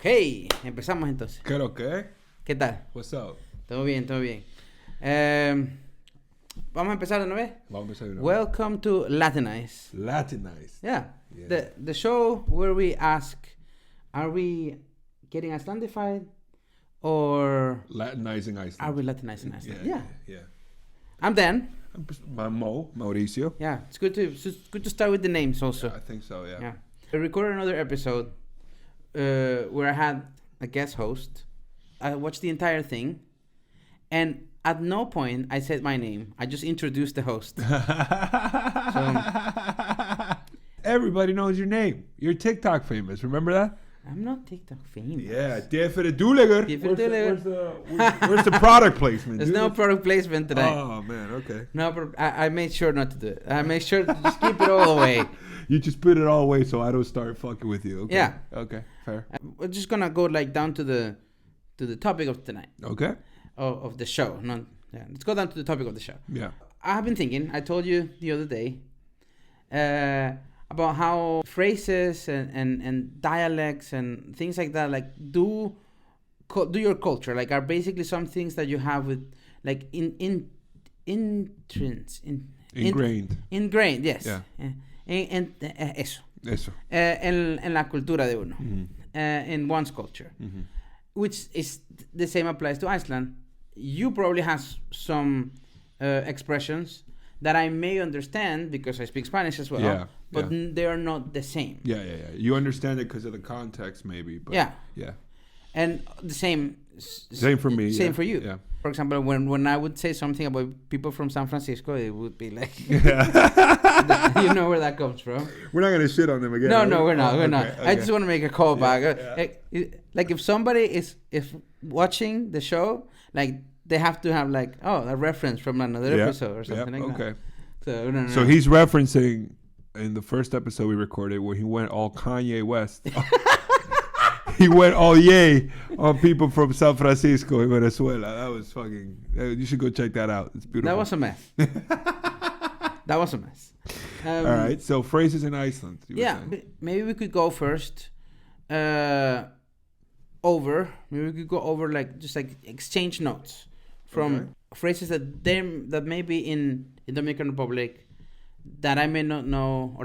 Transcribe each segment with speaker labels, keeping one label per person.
Speaker 1: Ok, empezamos entonces.
Speaker 2: ¿Qué lo que?
Speaker 1: ¿Qué tal?
Speaker 2: What's up?
Speaker 1: Todo bien, todo bien. Vamos a empezar de una vez.
Speaker 2: Vamos a empezar de una vez.
Speaker 1: Welcome to Latiniced.
Speaker 2: Latiniced.
Speaker 1: Yeah.
Speaker 2: Yeah.
Speaker 1: The show where we ask, are we getting Icelandified or
Speaker 2: Latinizing Iceland.
Speaker 1: are we Latinizing Iceland?
Speaker 2: Yeah.
Speaker 1: I'm Dan.
Speaker 2: I'm Mauricio.
Speaker 1: Yeah, it's good to start with the names also.
Speaker 2: I think so, yeah.
Speaker 1: I recorded another episode where I had a guest host. I watched the entire thing, and at no point I said my name. I just introduced the host.
Speaker 2: Everybody knows your name. You're TikTok famous. Remember that?
Speaker 1: I'm not TikTok famous.
Speaker 2: Yeah, Defer Duliger. Where's the product placement?
Speaker 1: There's no product placement today.
Speaker 2: Oh, man, okay.
Speaker 1: No, I made sure not to do it. I made sure to just keep it all away.
Speaker 2: You just put it all away so I don't start fucking with you. Okay.
Speaker 1: Yeah.
Speaker 2: Okay, fair.
Speaker 1: We're just gonna go like down to the topic of tonight.
Speaker 2: Okay.
Speaker 1: Of the show. Let's go down to the topic of the show.
Speaker 2: Yeah.
Speaker 1: I have been thinking. I told you the other day about how phrases and dialects and things like that do your culture, like are basically some things that you have with like ingrained, yes.
Speaker 2: Yeah.
Speaker 1: Eso.
Speaker 2: Eso.
Speaker 1: En la cultura de uno.
Speaker 2: Mm-hmm.
Speaker 1: In one's culture.
Speaker 2: Mm-hmm.
Speaker 1: Which is the same applies to Iceland. You probably have some expressions that I may understand because I speak Spanish as well, but they are not the same.
Speaker 2: Yeah. You understand it because of the context, maybe. But yeah.
Speaker 1: And the same
Speaker 2: for me.
Speaker 1: Same for you.
Speaker 2: Yeah.
Speaker 1: For example, when I would say something about people from San Francisco, it would be like, you know where that comes from.
Speaker 2: We're not going to shit on them again.
Speaker 1: No, we're not.
Speaker 2: Okay.
Speaker 1: I just want to make a callback.
Speaker 2: Yeah.
Speaker 1: Like if somebody is watching the show, like they have to have like, a reference from another episode or something like that.
Speaker 2: Okay. So he's referencing in the first episode we recorded where he went all Kanye West. He went all yay on people from San Francisco in Venezuela. That was fucking... you should go check that out. It's beautiful.
Speaker 1: That was a mess.
Speaker 2: All right. So phrases in Iceland.
Speaker 1: Maybe we could go first over like just like exchange notes from phrases that maybe in Dominican Republic that I may not know, or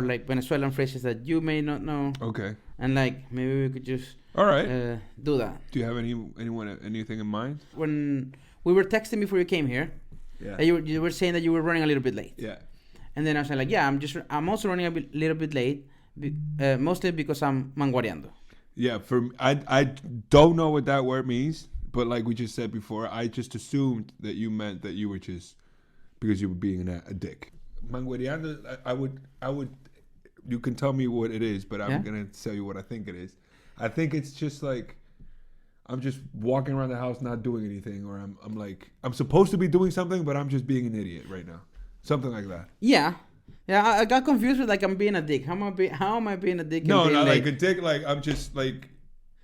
Speaker 1: like Venezuelan phrases that you may not know.
Speaker 2: Okay.
Speaker 1: And like maybe we could just
Speaker 2: do
Speaker 1: that.
Speaker 2: Do you have anything in mind?
Speaker 1: When we were texting before you came here, you were saying that you were running a little bit late.
Speaker 2: Yeah.
Speaker 1: And then I was like, I'm also running a little bit late, mostly because I'm manguareando.
Speaker 2: Yeah, I don't know what that word means, but like we just said before, I just assumed that you meant that you were just because you were being a dick. Manguereando, I would. You can tell me what it is, but I'm gonna tell you what I think it is. I think it's just like I'm just walking around the house not doing anything, or I'm like I'm supposed to be doing something, but I'm just being an idiot right now. Something like that.
Speaker 1: Yeah. I got confused with like I'm being a dick. How am I being a dick?
Speaker 2: No, not like a dick. Like I'm just like,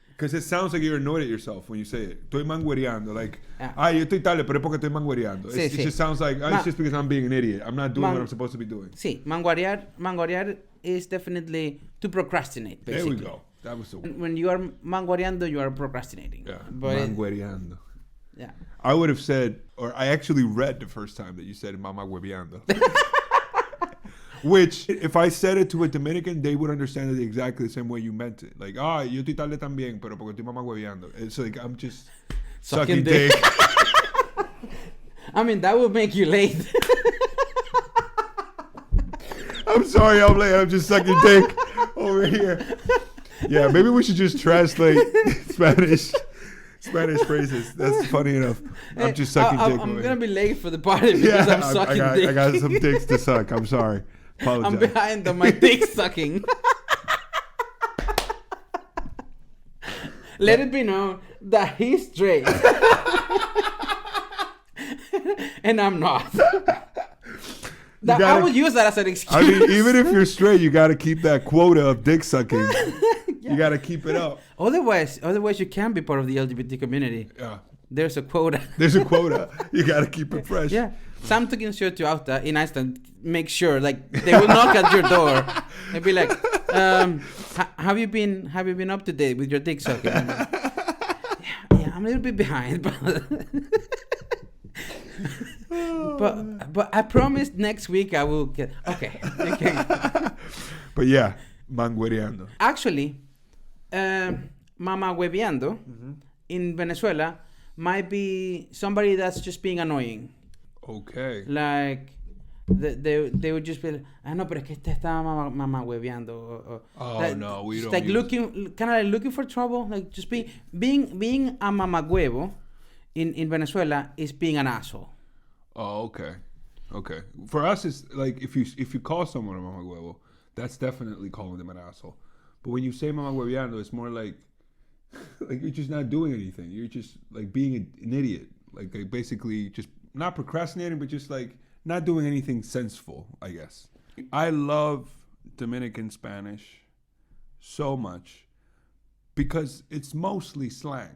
Speaker 2: because it sounds like you're annoyed at yourself when you say it. Estoy manguereando. Like, yo estoy tarde, pero es porque estoy manguereando. It just sounds like it's just because I'm being an idiot. I'm not doing what I'm supposed to be doing.
Speaker 1: Sí, manguarear is definitely to procrastinate. Basically.
Speaker 2: There we go. That was the word.
Speaker 1: When you are manguareando, you are procrastinating.
Speaker 2: Yeah, manguereando.
Speaker 1: Yeah.
Speaker 2: I would have said, or I actually read the first time that you said mama hueveando. Which, if I said it to a Dominican, they would understand it exactly the same way you meant it. Like, yo estoy tarde también, pero porque estoy mamá hueveando. It's like, I'm just sucking dick.
Speaker 1: I mean, that would make you late.
Speaker 2: I'm sorry I'm late. I'm just sucking dick over here. Yeah, maybe we should just translate Spanish phrases. That's funny enough. I'm just sucking dick.
Speaker 1: I'm going to be late for the party because I'm sucking dick.
Speaker 2: I got some dicks to suck. I'm sorry. Apologize.
Speaker 1: I'm behind on my dick sucking. Let it be known that he's straight. And I'm not. I would use that as an excuse.
Speaker 2: I mean, even if you're straight, you got to keep that quota of dick sucking. Yeah. You got to keep it up.
Speaker 1: Otherwise, you can't be part of the LGBT community.
Speaker 2: Yeah.
Speaker 1: There's a quota.
Speaker 2: You got to keep it fresh.
Speaker 1: Yeah. Samtökin 78 in Iceland make sure, like, they will knock at your door and be like, Have you been up to date with your dick sucking? Yeah, I'm a little bit behind, but I promise next week I will get. Okay.
Speaker 2: But yeah, manguereando.
Speaker 1: Actually, mama hueveando in Venezuela might be somebody that's just being annoying.
Speaker 2: Okay.
Speaker 1: Like they would just be like, no, pero es que este está mama hueveando.
Speaker 2: No, we don't.
Speaker 1: Like looking for trouble, like just being a mama huevo in Venezuela is being an asshole.
Speaker 2: Oh, okay. Okay. For us, it's like if you call someone a mama huevo, that's definitely calling them an asshole. But when you say mama hueveando, it's more like you're just not doing anything. You're just like being an idiot. Like basically just not procrastinating, but just like not doing anything senseful, I guess. I love Dominican Spanish so much because it's mostly slang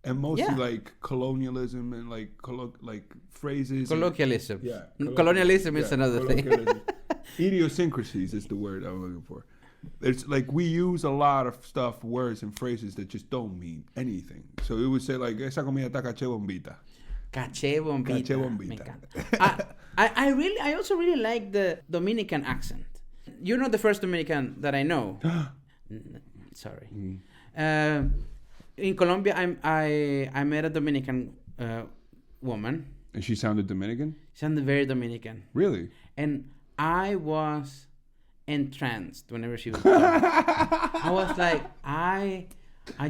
Speaker 2: and mostly like colonialism and like phrases.
Speaker 1: Colloquialism.
Speaker 2: Colonialism
Speaker 1: is another thing.
Speaker 2: Idiosyncrasies is the word I'm looking for. It's like we use a lot of stuff, words and phrases that just don't mean anything. So it would say like, esa comida está caché bombita.
Speaker 1: Caché bombita. I also really like the Dominican accent. You're not the first Dominican that I know. Sorry. In Colombia, I met a Dominican woman.
Speaker 2: And she sounded Dominican?
Speaker 1: She sounded very Dominican.
Speaker 2: Really?
Speaker 1: And I was entranced whenever she was talking. I was like, I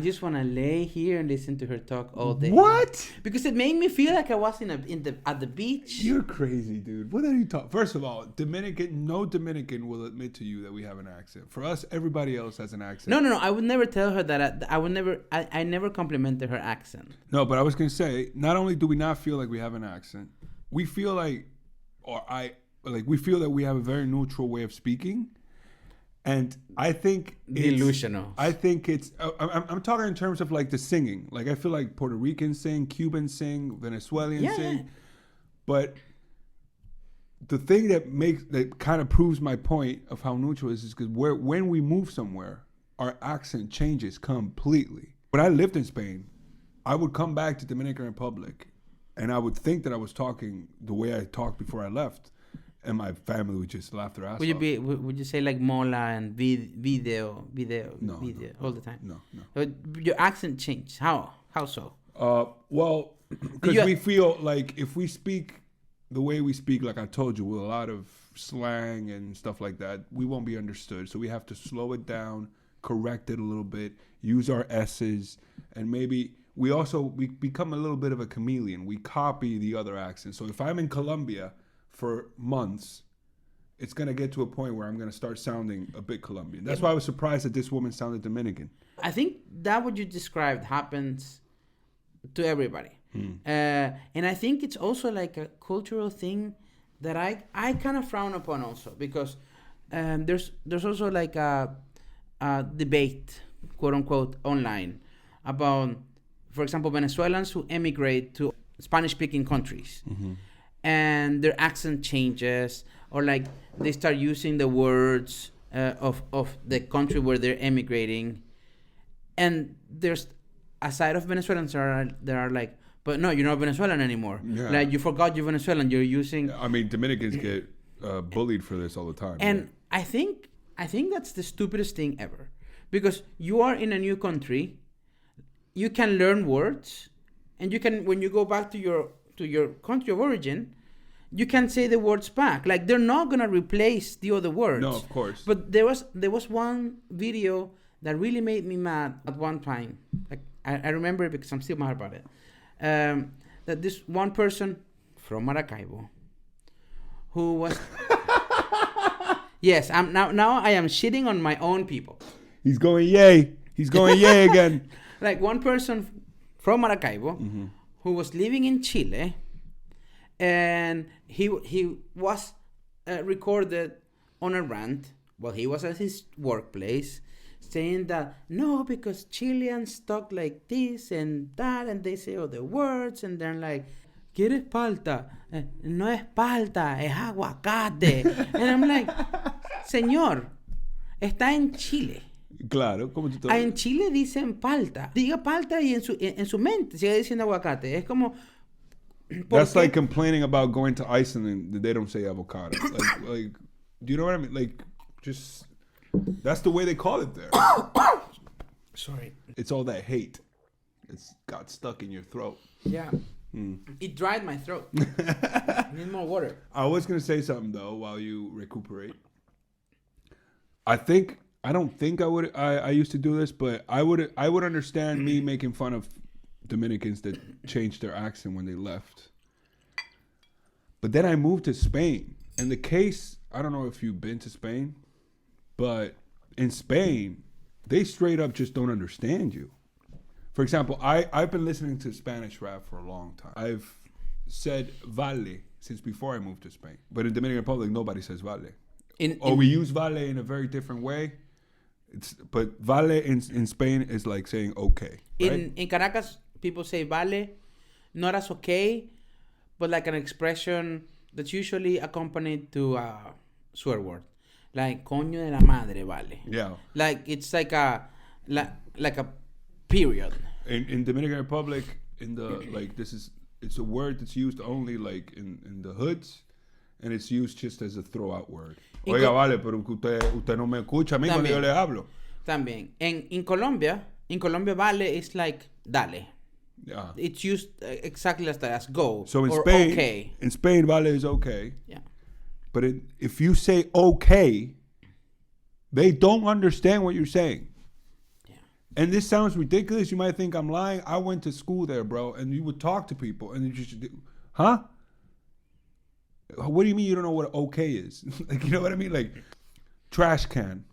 Speaker 1: just want to lay here and listen to her talk all day.
Speaker 2: What?
Speaker 1: Because it made me feel like I was at the beach.
Speaker 2: You're crazy, dude. What are you talking? First of all, no Dominican will admit to you that we have an accent. For us, everybody else has an accent.
Speaker 1: No. I would never tell her that. I never complimented her accent.
Speaker 2: No, but I was going to say, not only do we not feel like we have an accent, we feel like, we feel that we have a very neutral way of speaking. And I think
Speaker 1: delusional.
Speaker 2: I think it's. I'm talking in terms of like the singing. Like I feel like Puerto Ricans sing, Cubans sing, Venezuelans sing. Yeah. But the thing that kind of proves my point of how neutral it is because when we move somewhere, our accent changes completely. When I lived in Spain, I would come back to Dominican Republic, and I would think that I was talking the way I talked before I left. And my family would just laugh their ass off.
Speaker 1: Would you say like mola and video
Speaker 2: no,
Speaker 1: all the time?
Speaker 2: No.
Speaker 1: Your accent changed. How so?
Speaker 2: Well, because we feel like if we speak the way we speak, like I told you, with a lot of slang and stuff like that, we won't be understood. So we have to slow it down, correct it a little bit, use our S's, and maybe we become a little bit of a chameleon. We copy the other accents. So if I'm in Colombia for months, it's going to get to a point where I'm going to start sounding a bit Colombian. That's why I was surprised that this woman sounded Dominican.
Speaker 1: I think that what you described happens to everybody. And I think it's also like a cultural thing that I kind of frown upon also because there's also like a debate, quote unquote, online about, for example, Venezuelans who emigrate to Spanish-speaking countries. Mm-hmm. And their accent changes, or like they start using the words of the country where they're emigrating. And there's a side of Venezuelans that are like, but no, you're not Venezuelan anymore. Yeah. Like you forgot you're Venezuelan. You're using.
Speaker 2: I mean, Dominicans get bullied for this all the time.
Speaker 1: And right? I think that's the stupidest thing ever, because you are in a new country, you can learn words, and you can, when you go back to your country of origin, you can say the words back. Like they're not gonna replace the other words.
Speaker 2: No, of course.
Speaker 1: But there was one video that really made me mad at one time. Like I remember it because I'm still mad about it. That this one person from Maracaibo, who was yes, now I am shitting on my own people.
Speaker 2: He's going yay. He's going yay again.
Speaker 1: Like one person from Maracaibo. Mm-hmm. Who was living in Chile, and he was recorded on a rant while he was at his workplace, saying that no, because Chileans talk like this and that, and they say other words, and they're like, ¿Quieres palta? No es palta, es aguacate. And I'm like, señor, está en Chile.
Speaker 2: Claro, como tú te...
Speaker 1: En Chile dicen palta. Diga palta y en su mente sigue diciendo aguacate. Es como...
Speaker 2: That's like complaining about going to Iceland and they don't say avocado. like, do you know what I mean? Like, just... That's the way they call it there.
Speaker 1: Sorry.
Speaker 2: It's all that hate. It's got stuck in your throat.
Speaker 1: Yeah. It dried my throat. I need more water.
Speaker 2: I was going to say something, though, while you recuperate. I don't think I used to do this, but I would understand me making fun of Dominicans that changed their accent when they left. But then I moved to Spain. And the case, I don't know if you've been to Spain, but in Spain, they straight up just don't understand you. For example, I've been listening to Spanish rap for a long time. I've said vale since before I moved to Spain. But in Dominican Republic, nobody says vale. We use vale in a very different way. But vale in Spain is like saying okay. Right?
Speaker 1: In Caracas, people say vale, not as okay, but like an expression that's usually accompanied to a swear word. Like, coño de la madre, vale.
Speaker 2: Yeah.
Speaker 1: Like, it's like a period.
Speaker 2: In Dominican Republic, it's a word that's used only like in the hoods, and it's used just as a throw-out word. Oiga, vale, pero usted no me escucha a mí cuando yo le hablo.
Speaker 1: También. In Colombia, vale is like dale.
Speaker 2: Yeah.
Speaker 1: It's used exactly as go.
Speaker 2: So in
Speaker 1: or
Speaker 2: Spain,
Speaker 1: okay.
Speaker 2: In Spain, vale is okay.
Speaker 1: Yeah.
Speaker 2: But if you say okay, they don't understand what you're saying.
Speaker 1: Yeah.
Speaker 2: And this sounds ridiculous. You might think I'm lying. I went to school there, bro, and you would talk to people, and you just, huh? What do you mean you don't know what okay is? Like, you know what I mean? Like, trash can.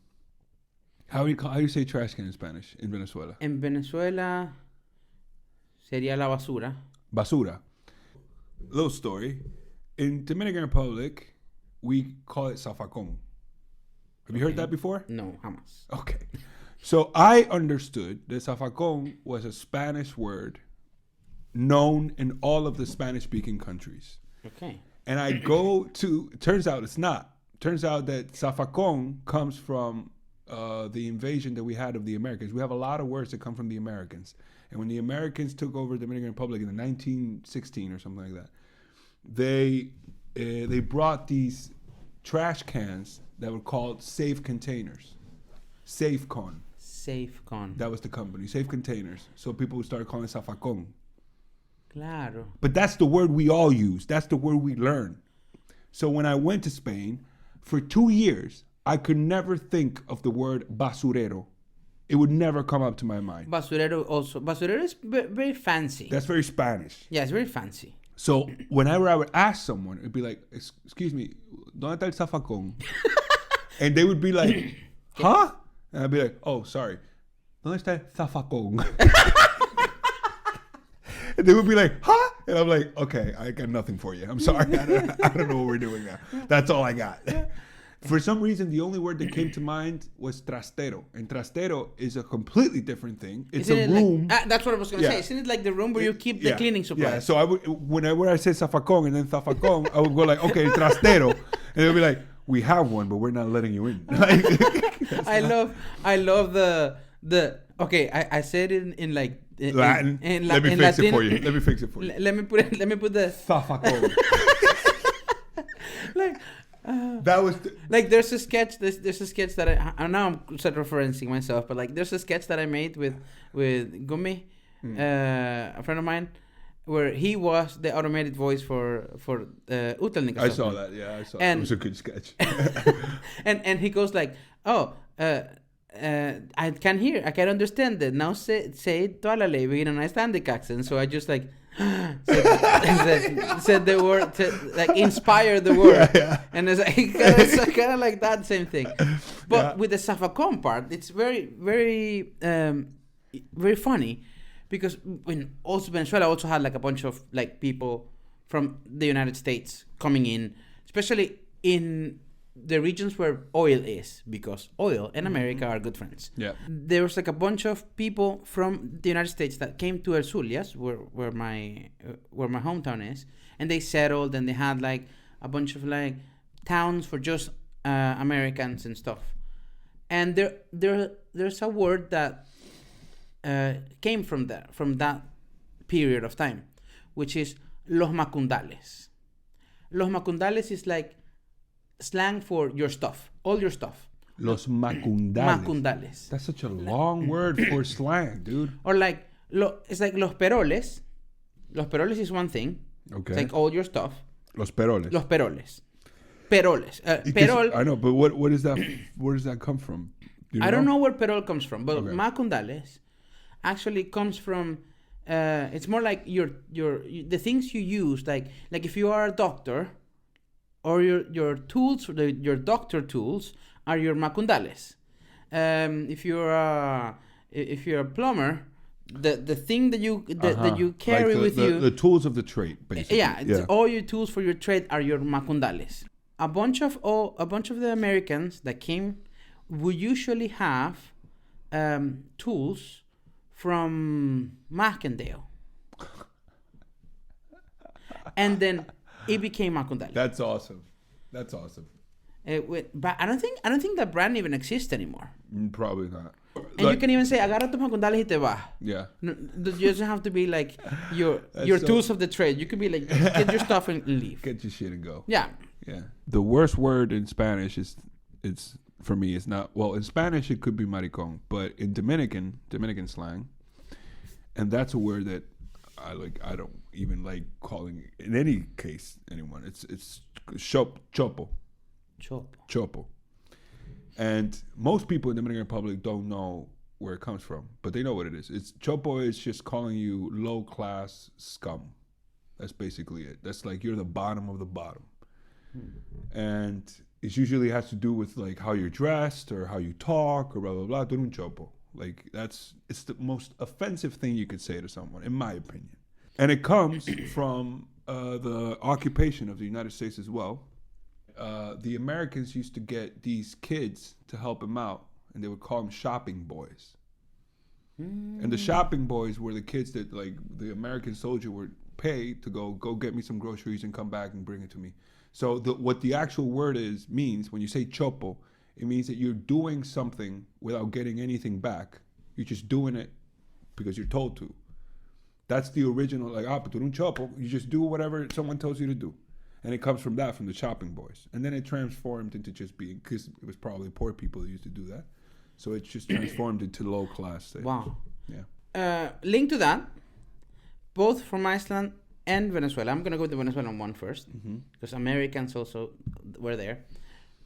Speaker 2: How do you say trash can in Spanish in Venezuela?
Speaker 1: En Venezuela sería la basura.
Speaker 2: Basura. Little story. In Dominican Republic, we call it zafacón. Have you heard that before?
Speaker 1: No, jamás.
Speaker 2: Okay. So I understood that zafacón was a Spanish word known in all of the Spanish-speaking countries.
Speaker 1: Okay.
Speaker 2: And I go to, turns out it's not. Turns out that zafacón comes from the invasion that we had of the Americans. We have a lot of words that come from the Americans. And when the Americans took over the Dominican Republic in the 1916 or something like that, they brought these trash cans that were called safe containers. Safecon.
Speaker 1: Safecon.
Speaker 2: That was the company. Safe containers. So people would start calling it zafacón.
Speaker 1: Claro.
Speaker 2: But that's the word we all use. That's the word we learn. So when I went to Spain, for 2 years, I could never think of the word basurero. It would never come up to my mind.
Speaker 1: Basurero also. Basurero is very fancy.
Speaker 2: That's very Spanish.
Speaker 1: Yeah, it's very fancy.
Speaker 2: So whenever I would ask someone, it'd be like, excuse me, ¿dónde está el zafacón? And they would be like, huh? And I'd be like, oh, sorry. ¿Dónde está el zafacón? And they would be like, huh? And I'm like, okay, I got nothing for you. I'm sorry. I don't know what we're doing now. That's all I got. For some reason, the only word that came to mind was trastero. And trastero is a completely different thing. It's
Speaker 1: Isn't
Speaker 2: a room.
Speaker 1: That's what I was going to say. Isn't it like the room where you keep the cleaning supplies?
Speaker 2: Yeah, so I would, whenever I say zafacón and then zafacón, I would go like, okay, trastero. And they'll be like, we have one, but we're not letting you in.
Speaker 1: I love the okay, I said it in like
Speaker 2: Latin. Let me fix it for you.
Speaker 1: Let me put the
Speaker 2: zafacón.
Speaker 1: like
Speaker 2: that was
Speaker 1: like there's a sketch that I now I'm sort of referencing myself, but like there's a sketch that I made with Gumi, a friend of mine, where he was the automated voice for Utelnik.
Speaker 2: I saw that. Yeah, I saw. It was a good sketch.
Speaker 1: and he goes like, oh, I can understand it now. Say toda la ley in an Icelandic accent. So I just like said the word, like inspired the word, and it's kind of like that same thing. But with the zafacón part, it's very very very funny, because when also Venezuela also had like a bunch of like people from the United States coming in, especially in the regions where oil is, because oil and America are good friends.
Speaker 2: Yeah.
Speaker 1: There was like a bunch of people from the United States that came to El Zulias, where my hometown is, and they settled, and they had like a bunch of like towns for just Americans and stuff. And there's a word that came from that period of time, which is los macundales. Los macundales is like slang for your stuff, all your stuff.
Speaker 2: Los macundales.
Speaker 1: Macundales.
Speaker 2: That's such a long word for slang, dude.
Speaker 1: Or like, it's like los peroles. Los peroles is one thing.
Speaker 2: Okay.
Speaker 1: It's like all your stuff.
Speaker 2: Los peroles.
Speaker 1: Los peroles. Peroles. Perol.
Speaker 2: I know, but what is that? Where does that come from? Do you
Speaker 1: I don't know where perol comes from, but
Speaker 2: Okay.
Speaker 1: macundales actually comes from. It's more like the things you use, like if you are a doctor, or your tools, your doctor tools are your macundales. If you're a plumber, the thing that you carry
Speaker 2: like
Speaker 1: with you,
Speaker 2: the tools of the trade, basically.
Speaker 1: yeah, all your tools for your trade are your macundales. A bunch of the Americans that came would usually have tools from Markendale, and then it became macundales.
Speaker 2: That's awesome.
Speaker 1: But I don't think that brand even exists anymore.
Speaker 2: Probably not.
Speaker 1: And you can even say, agarra tus macundales y te vas.
Speaker 2: Yeah.
Speaker 1: No, you doesn't have to be like your
Speaker 2: so-
Speaker 1: tools of the trade. You could be like, get your stuff and leave.
Speaker 2: Get your shit and go.
Speaker 1: Yeah.
Speaker 2: Yeah. The worst word in Spanish it's for me, it's not, well, in Spanish it could be maricón, but in Dominican slang, and that's a word that I don't even like calling in any case anyone. It's chopo. Chopo. And most people in the Dominican Republic don't know where it comes from, but they know what it is. It's chopo is just calling you low class scum. That's basically it. That's like you're the bottom of the bottom. And it usually has to do with like how you're dressed or how you talk or blah blah blah. Tú eres un chopo. Like it's the most offensive thing you could say to someone, in my opinion. And it comes from the occupation of the United States as well. The Americans used to get these kids to help them out, and they would call them shopping boys. And the shopping boys were the kids that like the American soldier would pay to go get me some groceries and come back and bring it to me. So what the actual word means when you say chopo, it means that you're doing something without getting anything back. You're just doing it because you're told to. That's the original, like, pero tú eres un chopo. You just do whatever someone tells you to do. And it comes from the shopping boys. And then it transformed into just being, because it was probably poor people that used to do that. So it's just transformed into low class.
Speaker 1: Wow.
Speaker 2: Yeah.
Speaker 1: Linked to that, both from Iceland and Venezuela. I'm going to go with the Venezuelan one first, because Americans also were there.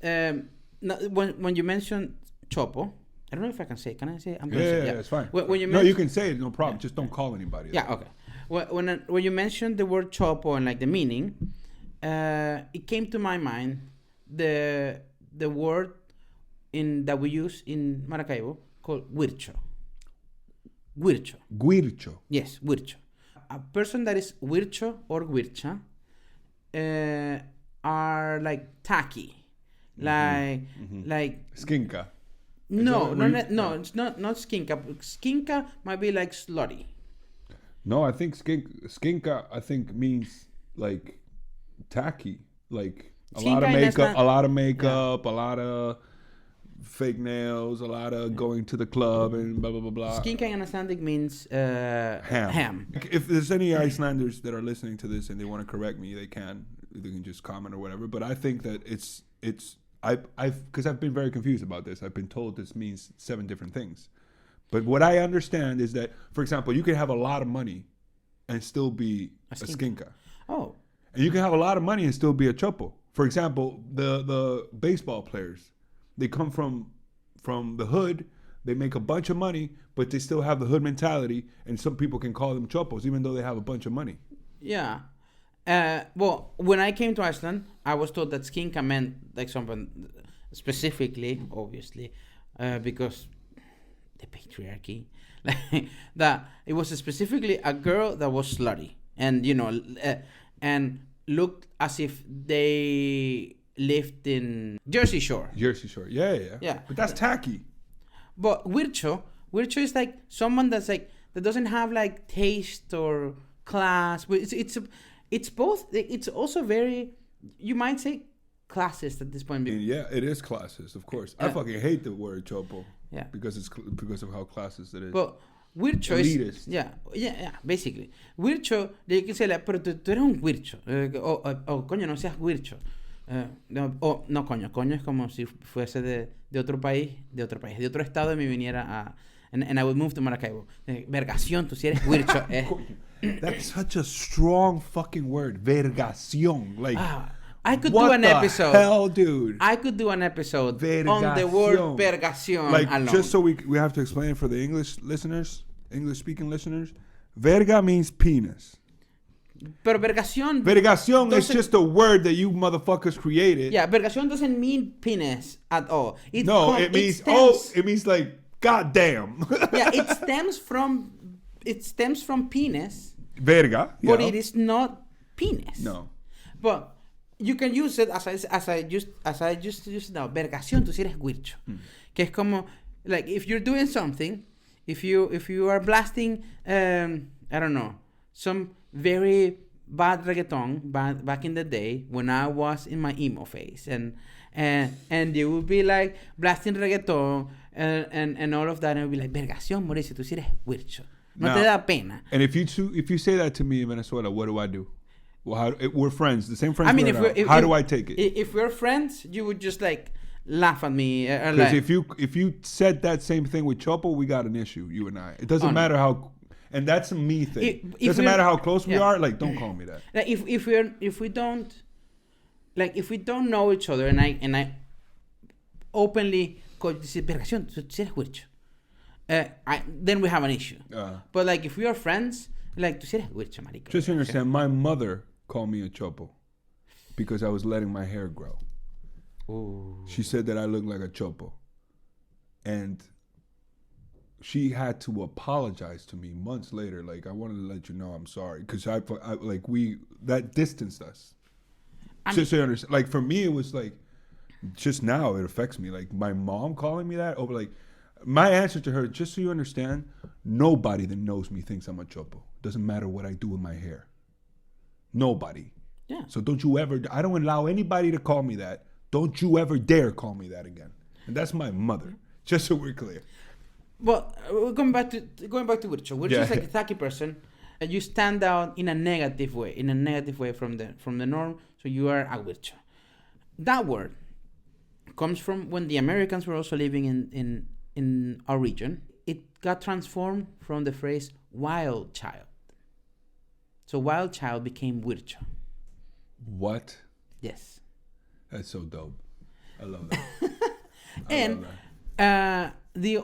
Speaker 1: When you mentioned chopo, I don't know if I can say. Can I say? I'm going to say.
Speaker 2: Yeah, it's fine.
Speaker 1: When you
Speaker 2: you can say it, no problem. Just don't call anybody.
Speaker 1: Yeah, okay. When you mentioned the word chopo and like the meaning, it came to my mind the word that we use in Maracaibo called wircho.
Speaker 2: Guircho.
Speaker 1: Yes, wircho. A person that is wircho or wircha are like tacky, like
Speaker 2: Skinka.
Speaker 1: No, it's not skinka. Skinka might be like slutty.
Speaker 2: No, I think skinka I think means like tacky, like a lot of makeup, a lot of fake nails, a lot of going to the club and blah blah blah blah.
Speaker 1: Skinka in Icelandic means ham.
Speaker 2: If there's any Icelanders that are listening to this and they want to correct me, they can just comment or whatever. But I think that it's because I've been very confused about this. I've been told this means 7 different things. But what I understand is that, for example, you can have a lot of money and still be a skinka.
Speaker 1: Oh.
Speaker 2: And you can have a lot of money and still be a chopo. For example, the baseball players, they come from the hood, they make a bunch of money, but they still have the hood mentality, and some people can call them chopos even though they have a bunch of money.
Speaker 1: Yeah. Well, when I came to Iceland, I was told that skinka meant like something specifically, obviously, because the patriarchy, like that it was specifically a girl that was slutty and and looked as if they lived in Jersey Shore.
Speaker 2: Yeah. But that's tacky.
Speaker 1: But wircho is like someone that's like that doesn't have like taste or class. But it's both. It's also very, you might say, classist at this point.
Speaker 2: Yeah, it is classist, of course. I fucking hate the word chopo.
Speaker 1: Yeah.
Speaker 2: Because of how classist it is.
Speaker 1: But wircho
Speaker 2: elitist.
Speaker 1: Yeah, basically. Wircho, you can say like, pero tú eres un wircho. O coño, no seas wircho. No, coño es como si fuese de otro país, de otro estado y me viniera a... And I would move to Maracaibo. Vergación, tú si eres wircho.
Speaker 2: That's such a strong fucking word. Vergación. Like...
Speaker 1: I could do an episode.
Speaker 2: What the hell, dude?
Speaker 1: I could do an episode
Speaker 2: Vergación.
Speaker 1: on the word vergación
Speaker 2: like,
Speaker 1: alone.
Speaker 2: Just so we have to explain for the English speaking listeners. Verga means penis.
Speaker 1: Pero vergación...
Speaker 2: Vergación is just a word that you motherfuckers created.
Speaker 1: Yeah, vergación doesn't mean penis at all.
Speaker 2: It means like, goddamn.
Speaker 1: Yeah, it stems from penis.
Speaker 2: Verga.
Speaker 1: But it is not penis.
Speaker 2: No.
Speaker 1: But... you can use it as I just used now. Vergación, tú si eres wircho. Que es como, like, if you're doing something, if you are blasting, I don't know, some very bad reggaeton back in the day when I was in my emo phase, and you would be like blasting reggaeton and all of that, and it would be like, vergación, Mauricio, tú si eres wircho. No te da pena.
Speaker 2: And if you say that to me in Venezuela, what do I do? Well, we're friends, the same friends.
Speaker 1: I mean,
Speaker 2: how do I take it?
Speaker 1: If we're friends, you would just like laugh at me.
Speaker 2: Because
Speaker 1: like,
Speaker 2: if you said that same thing with Chopo, we got an issue, you and I. It doesn't matter how, and that's a me thing. It doesn't matter how close we are. Like, don't call me that.
Speaker 1: Like if we don't know each other, and I openly call this vergación, tú eres wircho. Then we have an issue. But like if we are friends, like tú eres wircho, marico.
Speaker 2: Just to understand, my mother called me a chopo because I was letting my hair grow.
Speaker 1: Ooh.
Speaker 2: She said that I looked like a chopo, and she had to apologize to me months later. Like, I wanted to let you know I'm sorry because I that distanced us. Just so you understand, like for me it was like just now it affects me. Like my mom calling me that over, like my answer to her, just so you understand, nobody that knows me thinks I'm a chopo. Doesn't matter what I do with my hair. Nobody.
Speaker 1: Yeah.
Speaker 2: So don't you ever, I don't allow anybody to call me that. Don't you ever dare call me that again. And that's my mother. Just so we're clear.
Speaker 1: But going back to wircho. Wircho is like a tacky person, and you stand out in a negative way from the norm. So you are a wircho. That word comes from when the Americans were also living in our region. It got transformed from the phrase wild child. So wild child became wircho.
Speaker 2: What?
Speaker 1: Yes.
Speaker 2: That's so dope. I love that.
Speaker 1: And the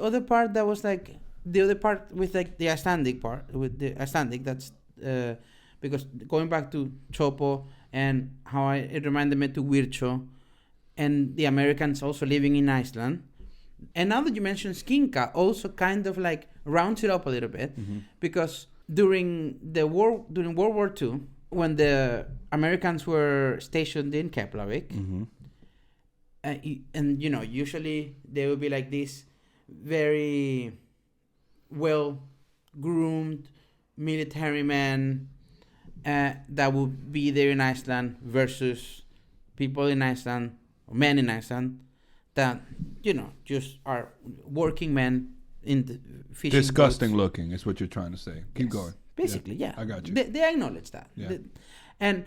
Speaker 1: other part that was like the other part with like the Icelandic part with the Icelandic, that's because going back to chopo and how it reminded me to wircho and the Americans also living in Iceland. And now that you mentioned skinka, also kind of like rounds it up a little bit, because during World War II, when the Americans were stationed in Keflavik, and you know, usually they would be like this very well groomed military men that would be there in Iceland versus people in Iceland, or men in Iceland, that, you know, just are working men in the fishing
Speaker 2: disgusting
Speaker 1: boats.
Speaker 2: looking is what you're trying to say. Keep going.
Speaker 1: Basically, yeah.
Speaker 2: I got you.
Speaker 1: They acknowledge that.
Speaker 2: Yeah.
Speaker 1: And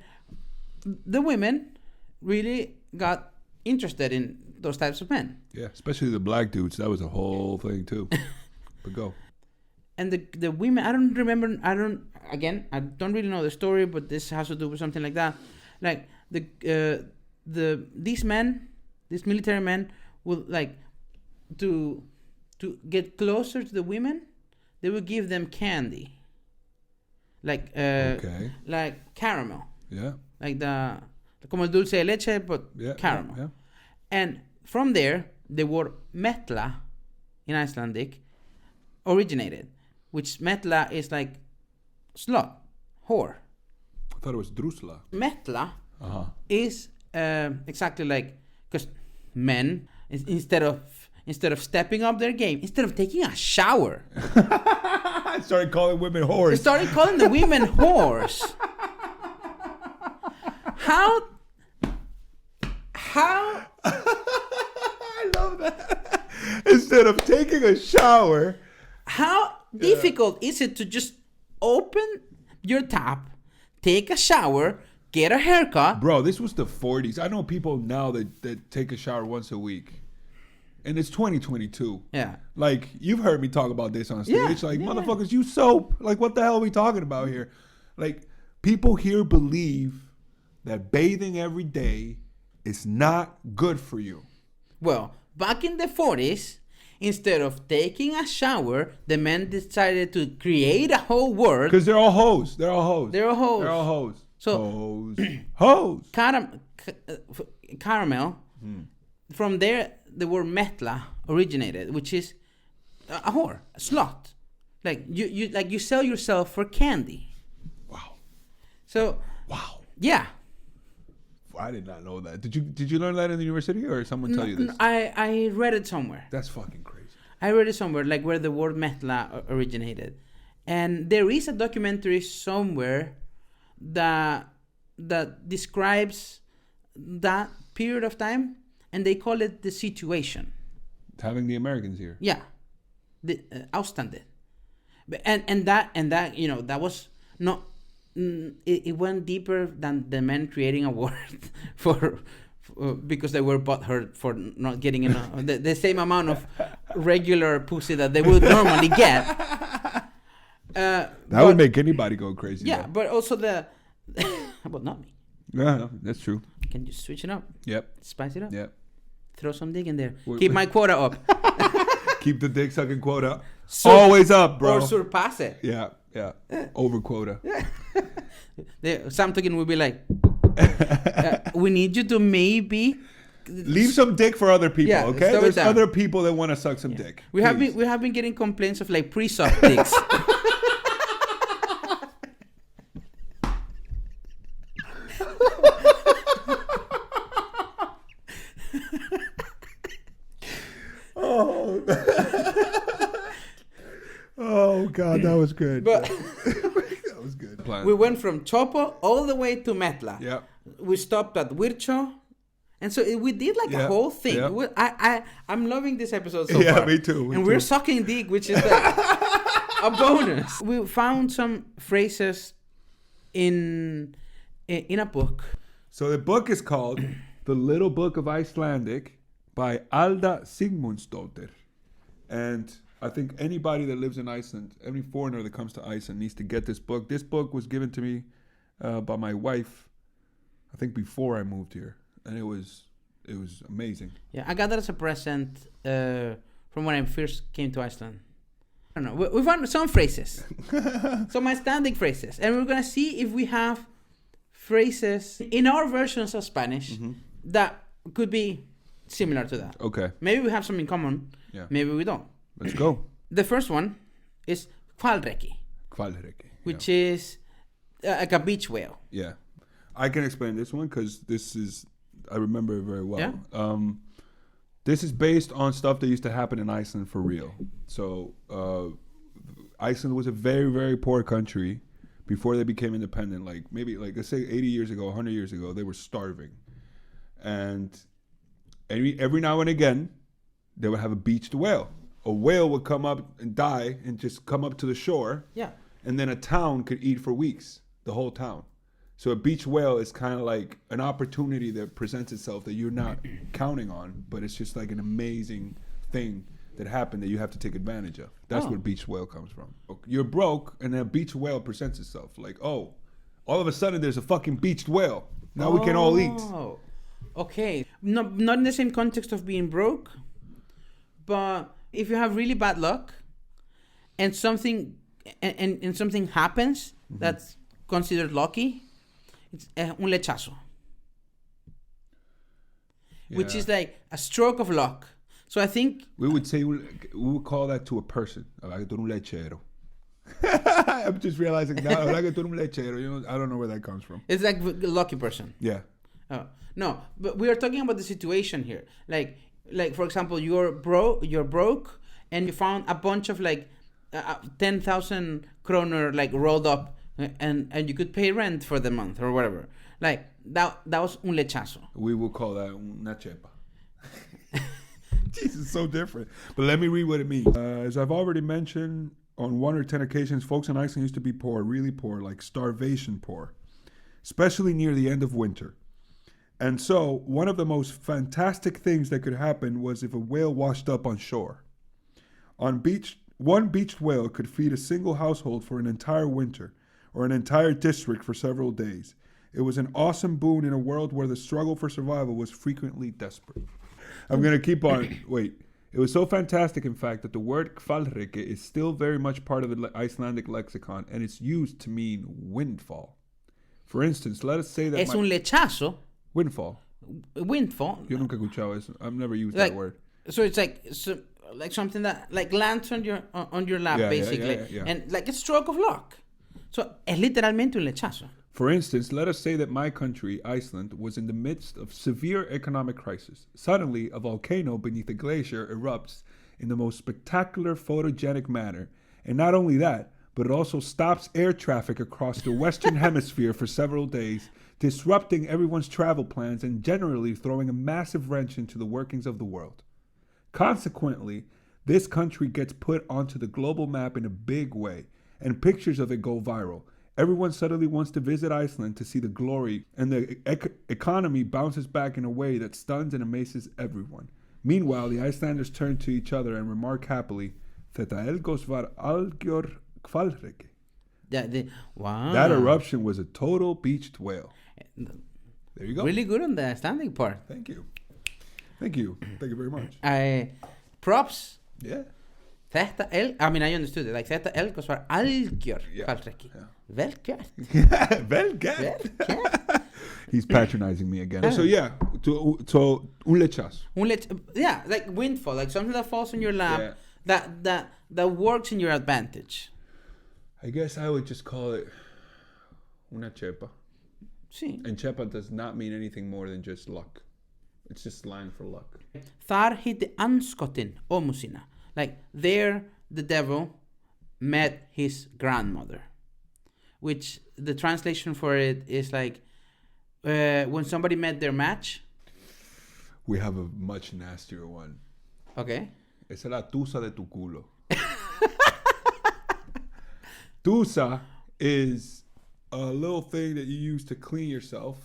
Speaker 1: the women really got interested in those types of men.
Speaker 2: Yeah, especially the black dudes. That was a whole thing too. But go.
Speaker 1: And the women, I don't really know the story, but this has to do with something like that. Like these military men would like to get closer to the women, they would give them candy. Like like caramel.
Speaker 2: Yeah.
Speaker 1: Like como el dulce de leche, but caramel.
Speaker 2: Yeah.
Speaker 1: And from there, the word mella in Icelandic originated, which mella is like slut, whore.
Speaker 2: I thought it was drusla.
Speaker 1: Mella is exactly like, because men, instead of stepping up their game, instead of taking a shower,
Speaker 2: started calling women whores.
Speaker 1: They started calling the women whores.
Speaker 2: instead of taking a shower.
Speaker 1: How difficult is it to just open your tap, take a shower, get a haircut?
Speaker 2: Bro, this was the 40s. I know people now that take a shower once a week. And it's 2022.
Speaker 1: Yeah.
Speaker 2: Like, you've heard me talk about this on stage.
Speaker 1: Yeah,
Speaker 2: Motherfuckers, use soap. Like, what the hell are we talking about here? Like, people here believe that bathing every day is not good for you.
Speaker 1: Well, back in the 40s, instead of taking a shower, the men decided to create a whole word.
Speaker 2: Because they're all hoes. They're all hoes.
Speaker 1: They're all hoes.
Speaker 2: They're all hoes.
Speaker 1: So,
Speaker 2: hoes.
Speaker 1: Caramel. From there, the word mella originated, which is a whore, a slut. Like you sell yourself for candy.
Speaker 2: Wow.
Speaker 1: So.
Speaker 2: Wow.
Speaker 1: Yeah.
Speaker 2: I did not know that. Did you learn that in the university, or someone tell you this?
Speaker 1: I read it somewhere.
Speaker 2: That's fucking crazy.
Speaker 1: I read it somewhere, like where the word mella originated, and there is a documentary somewhere that describes that period of time, and they call it the situation.
Speaker 2: Having the Americans here.
Speaker 1: Yeah, the outstanding, and that that was not. It went deeper than the men creating a word for because they were butthurt for not getting enough the same amount of regular pussy that they would normally get.
Speaker 2: That would make anybody go crazy.
Speaker 1: Yeah,
Speaker 2: though.
Speaker 1: but also but not me.
Speaker 2: Yeah, no, that's true.
Speaker 1: Can you switch it up?
Speaker 2: Yep.
Speaker 1: Spice it up.
Speaker 2: Yep.
Speaker 1: Throw some dick in there. Keep my quota up.
Speaker 2: Keep the dick sucking quota always up, bro.
Speaker 1: Or surpass it.
Speaker 2: Yeah. Over quota.
Speaker 1: Sam Tukin will be like, we need you to maybe
Speaker 2: leave some dick for other people, okay? There's other people that want to suck some dick.
Speaker 1: We have been getting complaints of like pre-sucked dicks.
Speaker 2: Oh God, that was good.
Speaker 1: But
Speaker 2: that was good.
Speaker 1: We went from chopo all the way to mella.
Speaker 2: Yeah.
Speaker 1: We stopped at wircho, and so we did like a whole thing.
Speaker 2: Yeah.
Speaker 1: I'm loving this episode so far.
Speaker 2: Yeah, me too.
Speaker 1: And we're sucking dick, which is like a bonus. We found some phrases in a book.
Speaker 2: So the book is called The Little Book of Icelandic by Alda Sigmundsdóttir, and I think anybody that lives in Iceland, any foreigner that comes to Iceland needs to get this book. This book was given to me by my wife, I think before I moved here, and it was amazing.
Speaker 1: Yeah, I got that as a present from when I first came to Iceland. I don't know. We found some phrases, some Icelandic phrases, and we're gonna see if we have phrases in our versions of Spanish that could be similar to that.
Speaker 2: Okay.
Speaker 1: Maybe we have some in common.
Speaker 2: Yeah.
Speaker 1: Maybe we don't.
Speaker 2: Let's go.
Speaker 1: The first one is hvalreki, which is like a beach whale.
Speaker 2: Yeah. I can explain this one because I remember it very well.
Speaker 1: Yeah?
Speaker 2: This is based on stuff that used to happen in Iceland for real. So Iceland was a very, very poor country before they became independent. Like maybe let's say 80 years ago, 100 years ago, they were starving. And every now and again, they would have a beached whale. A whale would come up and die and just come up to the shore.
Speaker 1: Yeah.
Speaker 2: And then a town could eat for weeks, the whole town. So a beached whale is kind of like an opportunity that presents itself that you're not counting on, but it's just like an amazing thing that happened that you have to take advantage of. That's where beached whale comes from. You're broke and a beached whale presents itself. Like, all of a sudden there's a fucking beached whale. Now we can all eat.
Speaker 1: Okay. Not in the same context of being broke, but if you have really bad luck and something happens that's considered lucky, it's un lechazo, which is like a stroke of luck. So I think
Speaker 2: we would call that to a person. Un lechero. I'm just realizing now. Un lechero. I don't know where that comes from.
Speaker 1: It's like a lucky person.
Speaker 2: Yeah.
Speaker 1: Oh, no, but we are talking about the situation here. Like for example, you're broke, and you found a bunch of 10,000 kroner rolled up, and you could pay rent for the month or whatever. Like that was un lechazo.
Speaker 2: We will call that una chepa. Jesus, so different. But let me read what it means. As I've already mentioned, on 1 or 10 occasions, folks in Iceland used to be poor, really poor, like starvation poor, especially near the end of winter. And so, one of the most fantastic things that could happen was if a whale washed up on shore. One beached whale could feed a single household for an entire winter, or an entire district for several days. It was an awesome boon in a world where the struggle for survival was frequently desperate. I'm going to keep on. Wait. It was so fantastic, in fact, that the word hvalreki is still very much part of the Icelandic lexicon, and it's used to mean windfall. For instance, let us say that
Speaker 1: Es un lechazo.
Speaker 2: Windfall.
Speaker 1: Windfall.
Speaker 2: Yo nunca he escuchado eso. I've never used
Speaker 1: Like,
Speaker 2: that word.
Speaker 1: So it's like something that like lands on your lap, basically.
Speaker 2: Yeah.
Speaker 1: And like a stroke of luck. So es literalmente un lechazo.
Speaker 2: For instance, let us say that my country, Iceland, was in the midst of severe economic crisis. Suddenly, a volcano beneath a glacier erupts in the most spectacular photogenic manner. And not only that, but it also stops air traffic across the Western Hemisphere for several days, disrupting everyone's travel plans and generally throwing a massive wrench into the workings of the world. Consequently, this country gets put onto the global map in a big way, and pictures of it go viral. Everyone suddenly wants to visit Iceland to see the glory, and the economy bounces back in a way that stuns and amazes everyone. Meanwhile, the Icelanders turn to each other and remark happily, "Þetta eldgos var algjör hvalreki."
Speaker 1: Wow.
Speaker 2: That eruption was a total beached whale. There you go.
Speaker 1: Really good on the Icelandic part.
Speaker 2: Thank you. Thank you very much.
Speaker 1: Props.
Speaker 2: Yeah.
Speaker 1: I understood it. Like þetta eldgos var algjör hvalreki. Vel gert.
Speaker 2: Vel gert. He's patronizing me again. So yeah, to un lechazo.
Speaker 1: Yeah, like windfall, like something that falls on your lap that works in your advantage.
Speaker 2: I guess I would just call it una chepa.
Speaker 1: Sí.
Speaker 2: And chepa does not mean anything more than just luck. It's just slang for luck.
Speaker 1: Þar hitti anskotin ömmu sína. Like there, the devil met his grandmother, which the translation for it is like when somebody met their match.
Speaker 2: We have a much nastier one.
Speaker 1: Okay.
Speaker 2: Esa es la tusa de tu culo. Tusa is a little thing that you use to clean yourself.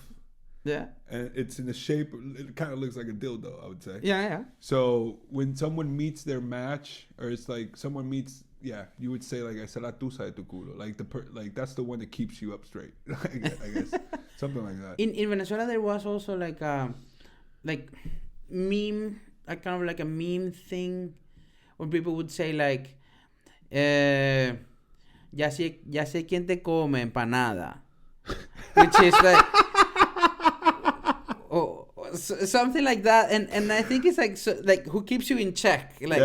Speaker 1: Yeah.
Speaker 2: And it's in the shape, it kind of looks like a dildo, I would say.
Speaker 1: Yeah.
Speaker 2: So when someone meets their match, or it's like someone meets, you would say like, esa la tusa de tu culo. Like like that's the one that keeps you up straight. I guess. Something like that.
Speaker 1: In Venezuela, there was also like meme, kind of like a meme thing where people would say like, ya sé quién te come empanada. Which is like, something like that, and I think it's like like who keeps you in check, like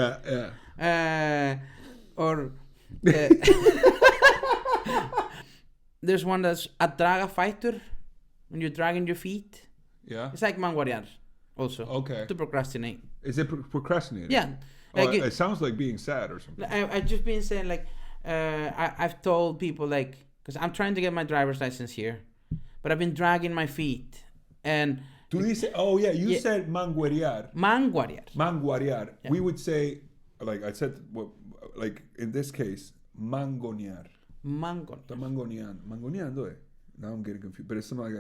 Speaker 1: or there's one that's a draga fighter when you're dragging your feet. Yeah, it's like manguarear also. Okay, to procrastinate.
Speaker 2: Is it procrastinating?
Speaker 1: Yeah, like
Speaker 2: it sounds like being sad or something.
Speaker 1: I've just been saying like I've told people like, because I'm trying to get my driver's license here, but I've been dragging my feet. And
Speaker 2: you said manguarear. Manguarear. Yeah. We would say, like I said, like in this case, mangonear. Mangoneando. Now I'm getting confused, but it's something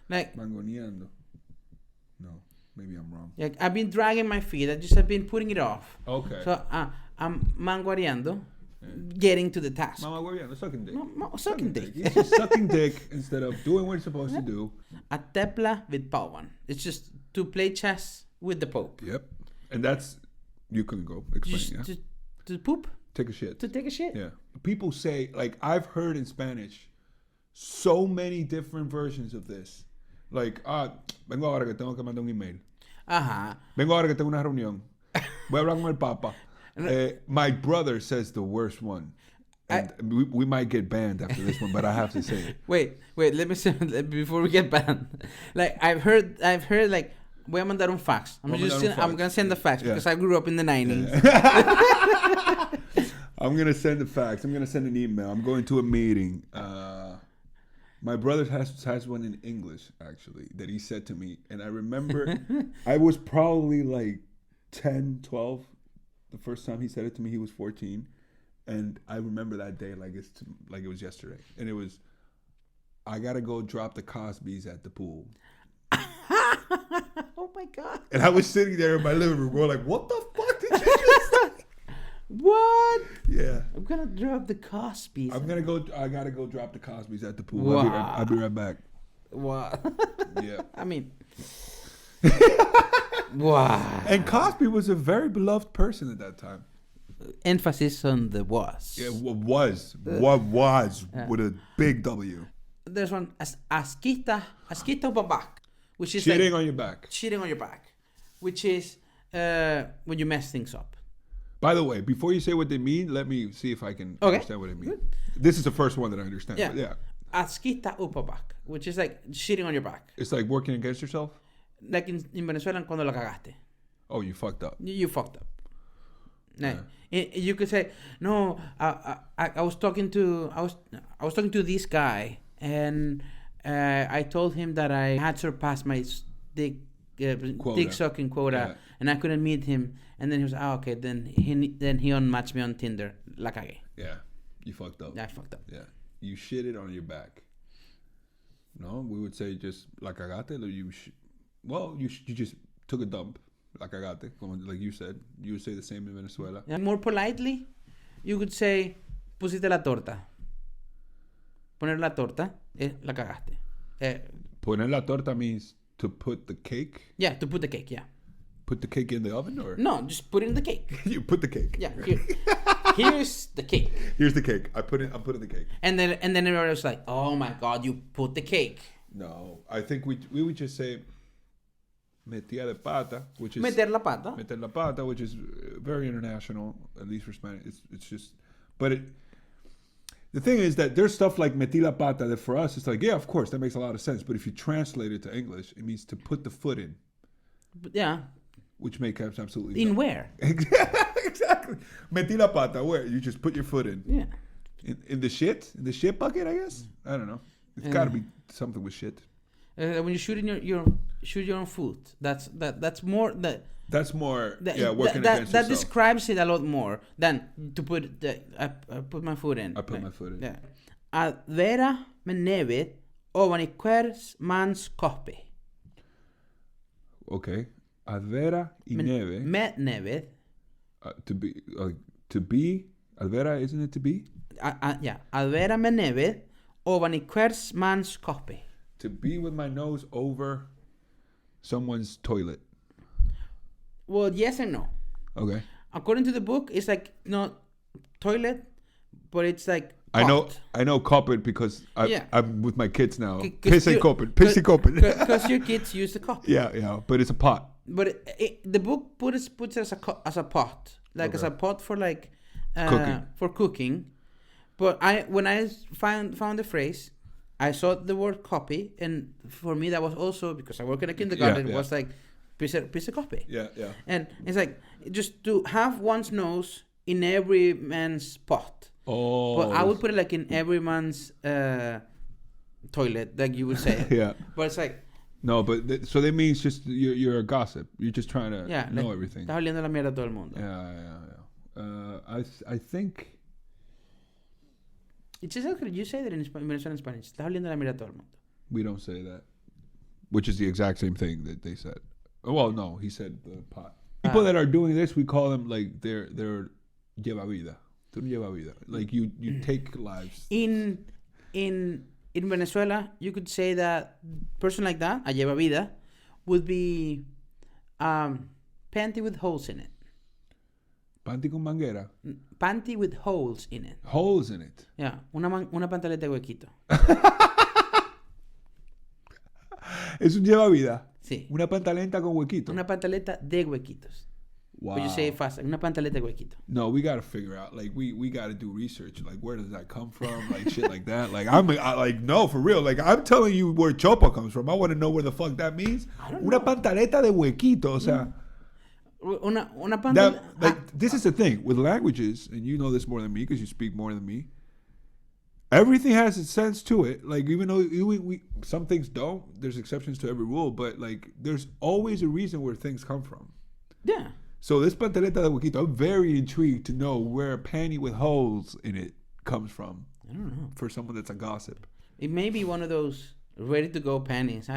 Speaker 2: like mangoneando. No, maybe I'm wrong.
Speaker 1: Yeah, I've been dragging my feet. I just have been putting it off.
Speaker 2: Okay.
Speaker 1: So I'm manguareando. Getting to the task.
Speaker 2: Sucking dick.
Speaker 1: Sucking dick.
Speaker 2: It's just sucking dick instead of doing what you're supposed to do.
Speaker 1: A tepla with pávan. It's just to play chess with the Pope.
Speaker 2: Yep. And that's, you can go explain.
Speaker 1: Just to poop?
Speaker 2: Take a shit.
Speaker 1: To take a shit.
Speaker 2: Yeah. People say, like, I've heard in Spanish so many different versions of this. Like, vengo ahora que tengo que mandar un email.
Speaker 1: Ajá.
Speaker 2: Vengo ahora que tengo una reunión. Voy a hablar con el Papa. My brother says the worst one. And we might get banned after this one, but I have to say it. Wait,
Speaker 1: let me say before we get banned. Like I've heard like, voy a mandar un fax. I'm gonna send the fax because I grew up in the 90s.
Speaker 2: I'm gonna send the fax. I'm gonna send an email. I'm going to a meeting. My brother has one in English actually that he said to me, and I remember I was probably like 10, 12. The first time he said it to me, he was 14. And I remember that day like it was yesterday. And it was, I got to go drop the Cosbys at the pool.
Speaker 1: Oh my God.
Speaker 2: And I was sitting there in my living room going like, what the fuck did you just say?
Speaker 1: What?
Speaker 2: Yeah.
Speaker 1: I'm going to drop the Cosbys.
Speaker 2: I got to go drop the Cosbys at the pool.
Speaker 1: Wow.
Speaker 2: I'll be right back.
Speaker 1: Wow.
Speaker 2: Yeah.
Speaker 1: I mean. Wow.
Speaker 2: And Cosby was a very beloved person at that time.
Speaker 1: Emphasis on the was.
Speaker 2: Yeah, was with a big W.
Speaker 1: There's one asquita babak, which is
Speaker 2: Shitting
Speaker 1: like,
Speaker 2: on your back.
Speaker 1: Shitting on your back, which is when you mess things up.
Speaker 2: By the way, before you say what they mean, let me see if I can understand what they mean.
Speaker 1: Good.
Speaker 2: This is the first one that I understand.
Speaker 1: Yeah.
Speaker 2: But yeah.
Speaker 1: Asquita upabak, which is like shitting on your back.
Speaker 2: It's like working against yourself?
Speaker 1: Like in Venezuelan, cuando la cagaste.
Speaker 2: Oh, you fucked up.
Speaker 1: You fucked up.
Speaker 2: Yeah.
Speaker 1: You could say, no, I was talking to this guy, and I told him that I had surpassed my dick sucking quota, and I couldn't meet him. And then he was, okay, then he unmatched me on Tinder. La cagué.
Speaker 2: Yeah, you fucked up.
Speaker 1: Yeah, I fucked up.
Speaker 2: Yeah, you shitted on your back. No, we would say just la cagaste. You just took a dump. La cagaste, like you said. You would say the same in Venezuela.
Speaker 1: Yeah. More politely, you could say, pusiste la torta. Poner la torta, la cagaste.
Speaker 2: Poner la torta means to put the cake?
Speaker 1: Yeah, to put the cake, yeah.
Speaker 2: Put the cake in the oven, or?
Speaker 1: No, just put in the cake.
Speaker 2: You put the cake.
Speaker 1: Yeah, here's the cake.
Speaker 2: Here's the cake. I'm putting the cake.
Speaker 1: And then everybody was like, oh my God, you put the cake.
Speaker 2: No, I think we would just say metía de pata, which is
Speaker 1: meter la pata.
Speaker 2: Meter la pata, which is very international, at least for Spanish. It's just, but the thing is that there's stuff like metí la pata that for us it's like, yeah, of course that makes a lot of sense. But if you translate it to English, it means to put the foot in.
Speaker 1: Yeah.
Speaker 2: Which makes absolutely
Speaker 1: in
Speaker 2: sense.
Speaker 1: Where?
Speaker 2: Exactly. Metí la pata. Where? You just put your foot in.
Speaker 1: Yeah.
Speaker 2: In the shit bucket, I guess. I don't know. It's got to be something with shit.
Speaker 1: When you shoot in your own foot, that's more working against yourself. That describes it a lot more than to put I put my foot in.
Speaker 2: I put my foot in.
Speaker 1: Yeah. Að vera með nefið ofan í hvers manns koppi.
Speaker 2: Okay. Að vera í nefið.
Speaker 1: Með nefið.
Speaker 2: To be. Að vera, isn't it to be?
Speaker 1: Yeah. Að vera með nefið ofan í hvers manns koppi.
Speaker 2: To be with my nose over someone's toilet.
Speaker 1: Well, yes and no.
Speaker 2: Okay.
Speaker 1: According to the book, it's like not toilet, but it's like pot.
Speaker 2: I know carpet because I'm with my kids now.
Speaker 1: Pissy
Speaker 2: carpet.
Speaker 1: Because your kids use the carpet.
Speaker 2: Yeah, but it's a pot.
Speaker 1: But the book puts it as a pot, like as a pot for like
Speaker 2: cooking.
Speaker 1: For cooking. But when I found the phrase, I saw the word copy, and for me that was also because I work in a kindergarten. It was like piece of copy.
Speaker 2: Yeah.
Speaker 1: And it's like just to have one's nose in every man's pot.
Speaker 2: Oh.
Speaker 1: But I would put it like in every man's toilet, like you would say.
Speaker 2: Yeah.
Speaker 1: But it's like.
Speaker 2: No, but so that means just you're a gossip. You're just trying to know everything.
Speaker 1: Estás oliendo la mierda a todo el mundo.
Speaker 2: Yeah. I think.
Speaker 1: It's just okay. You say that in Venezuelan and Spanish. Estás oliendo la mierda a todo el mundo.
Speaker 2: We don't say that, which is the exact same thing that they said. Well, no, he said the pot. People that are doing this, we call them like they're lleva vida. Tú no lleva vida. Like you take lives.
Speaker 1: In Venezuela, you could say that person like that, a lleva vida, would be panty with holes in it.
Speaker 2: Panty con manguera.
Speaker 1: Panty with holes in it.
Speaker 2: Holes in it.
Speaker 1: Yeah, una pantaleta de huequito.
Speaker 2: Es un lleva vida.
Speaker 1: Sí.
Speaker 2: Una pantaleta con huequito.
Speaker 1: Una pantaleta de huequitos.
Speaker 2: Wow.
Speaker 1: But you say it fast, una pantaleta de huequito.
Speaker 2: No, we gotta figure out. Like we gotta do research. Like where does that come from? Like shit like that. Like no, for real. Like I'm telling you where chopa comes from. I want to know where the fuck that means. Una pantaleta de huequito. O sea.
Speaker 1: Una pantaleta.
Speaker 2: This is the thing with languages, and you know this more than me because you speak more than me. Everything has a sense to it. Like even though we some things don't, there's exceptions to every rule. But like there's always a reason where things come from.
Speaker 1: Yeah.
Speaker 2: So this pantaleta de huequito, I'm very intrigued to know where a panty with holes in it comes from.
Speaker 1: I don't know.
Speaker 2: For someone that's a gossip.
Speaker 1: It may be one of those ready-to-go panties.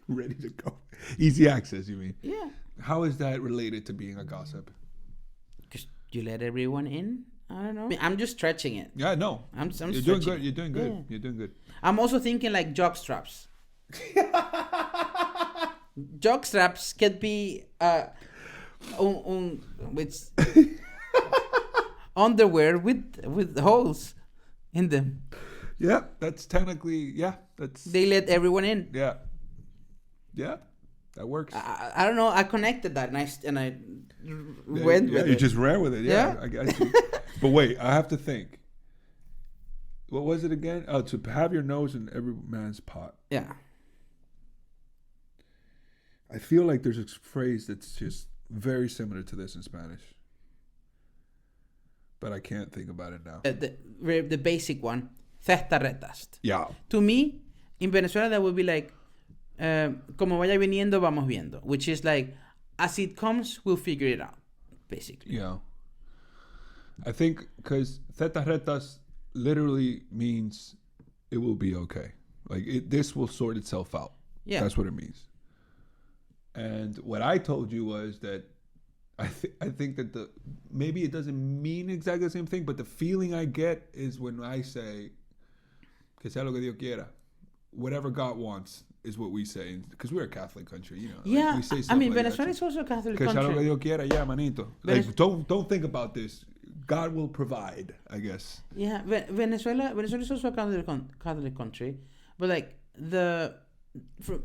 Speaker 2: Ready to go. Easy access, you mean?
Speaker 1: Yeah.
Speaker 2: How is that related to being a gossip?
Speaker 1: Because you let everyone in. I don't know. I mean, I'm just stretching it.
Speaker 2: Yeah, no.
Speaker 1: I'm
Speaker 2: You're
Speaker 1: stretching
Speaker 2: doing good.
Speaker 1: it.
Speaker 2: You're doing good.
Speaker 1: Yeah.
Speaker 2: You're doing good.
Speaker 1: I'm also thinking like jock straps. Jock straps could be with underwear with holes in them.
Speaker 2: Yeah, that's technically, that's...
Speaker 1: They let everyone in.
Speaker 2: Yeah. Yeah, that works.
Speaker 1: I don't know. I connected that and I went with
Speaker 2: you
Speaker 1: it.
Speaker 2: just ran with it. Yeah. I got you. But wait, I have to think. What was it again? Oh, to have your nose in every man's pot.
Speaker 1: Yeah.
Speaker 2: I feel like there's a phrase that's just very similar to this in Spanish. But I can't think about it now.
Speaker 1: The basic one. Þetta retas.
Speaker 2: Yeah.
Speaker 1: To me, in Venezuela, that would be like, como vaya viniendo, vamos viendo. Which is like, as it comes, we'll figure it out. Basically.
Speaker 2: Yeah. I think because theta retas literally means it will be okay. Like this will sort itself out.
Speaker 1: Yeah.
Speaker 2: That's what it means. And what I told you was that I think that maybe it doesn't mean exactly the same thing, but the feeling I get is when I say que sea lo que Dios quiera, whatever God wants is what we say, because we're a Catholic country, you know.
Speaker 1: Yeah,
Speaker 2: like we say
Speaker 1: I mean,
Speaker 2: like
Speaker 1: Venezuela is also a Catholic
Speaker 2: que sea lo que
Speaker 1: country.
Speaker 2: Dios quiera, yeah, manito. Like, don't think about this. God will provide, I guess.
Speaker 1: Yeah, Venezuela is also a Catholic country, but like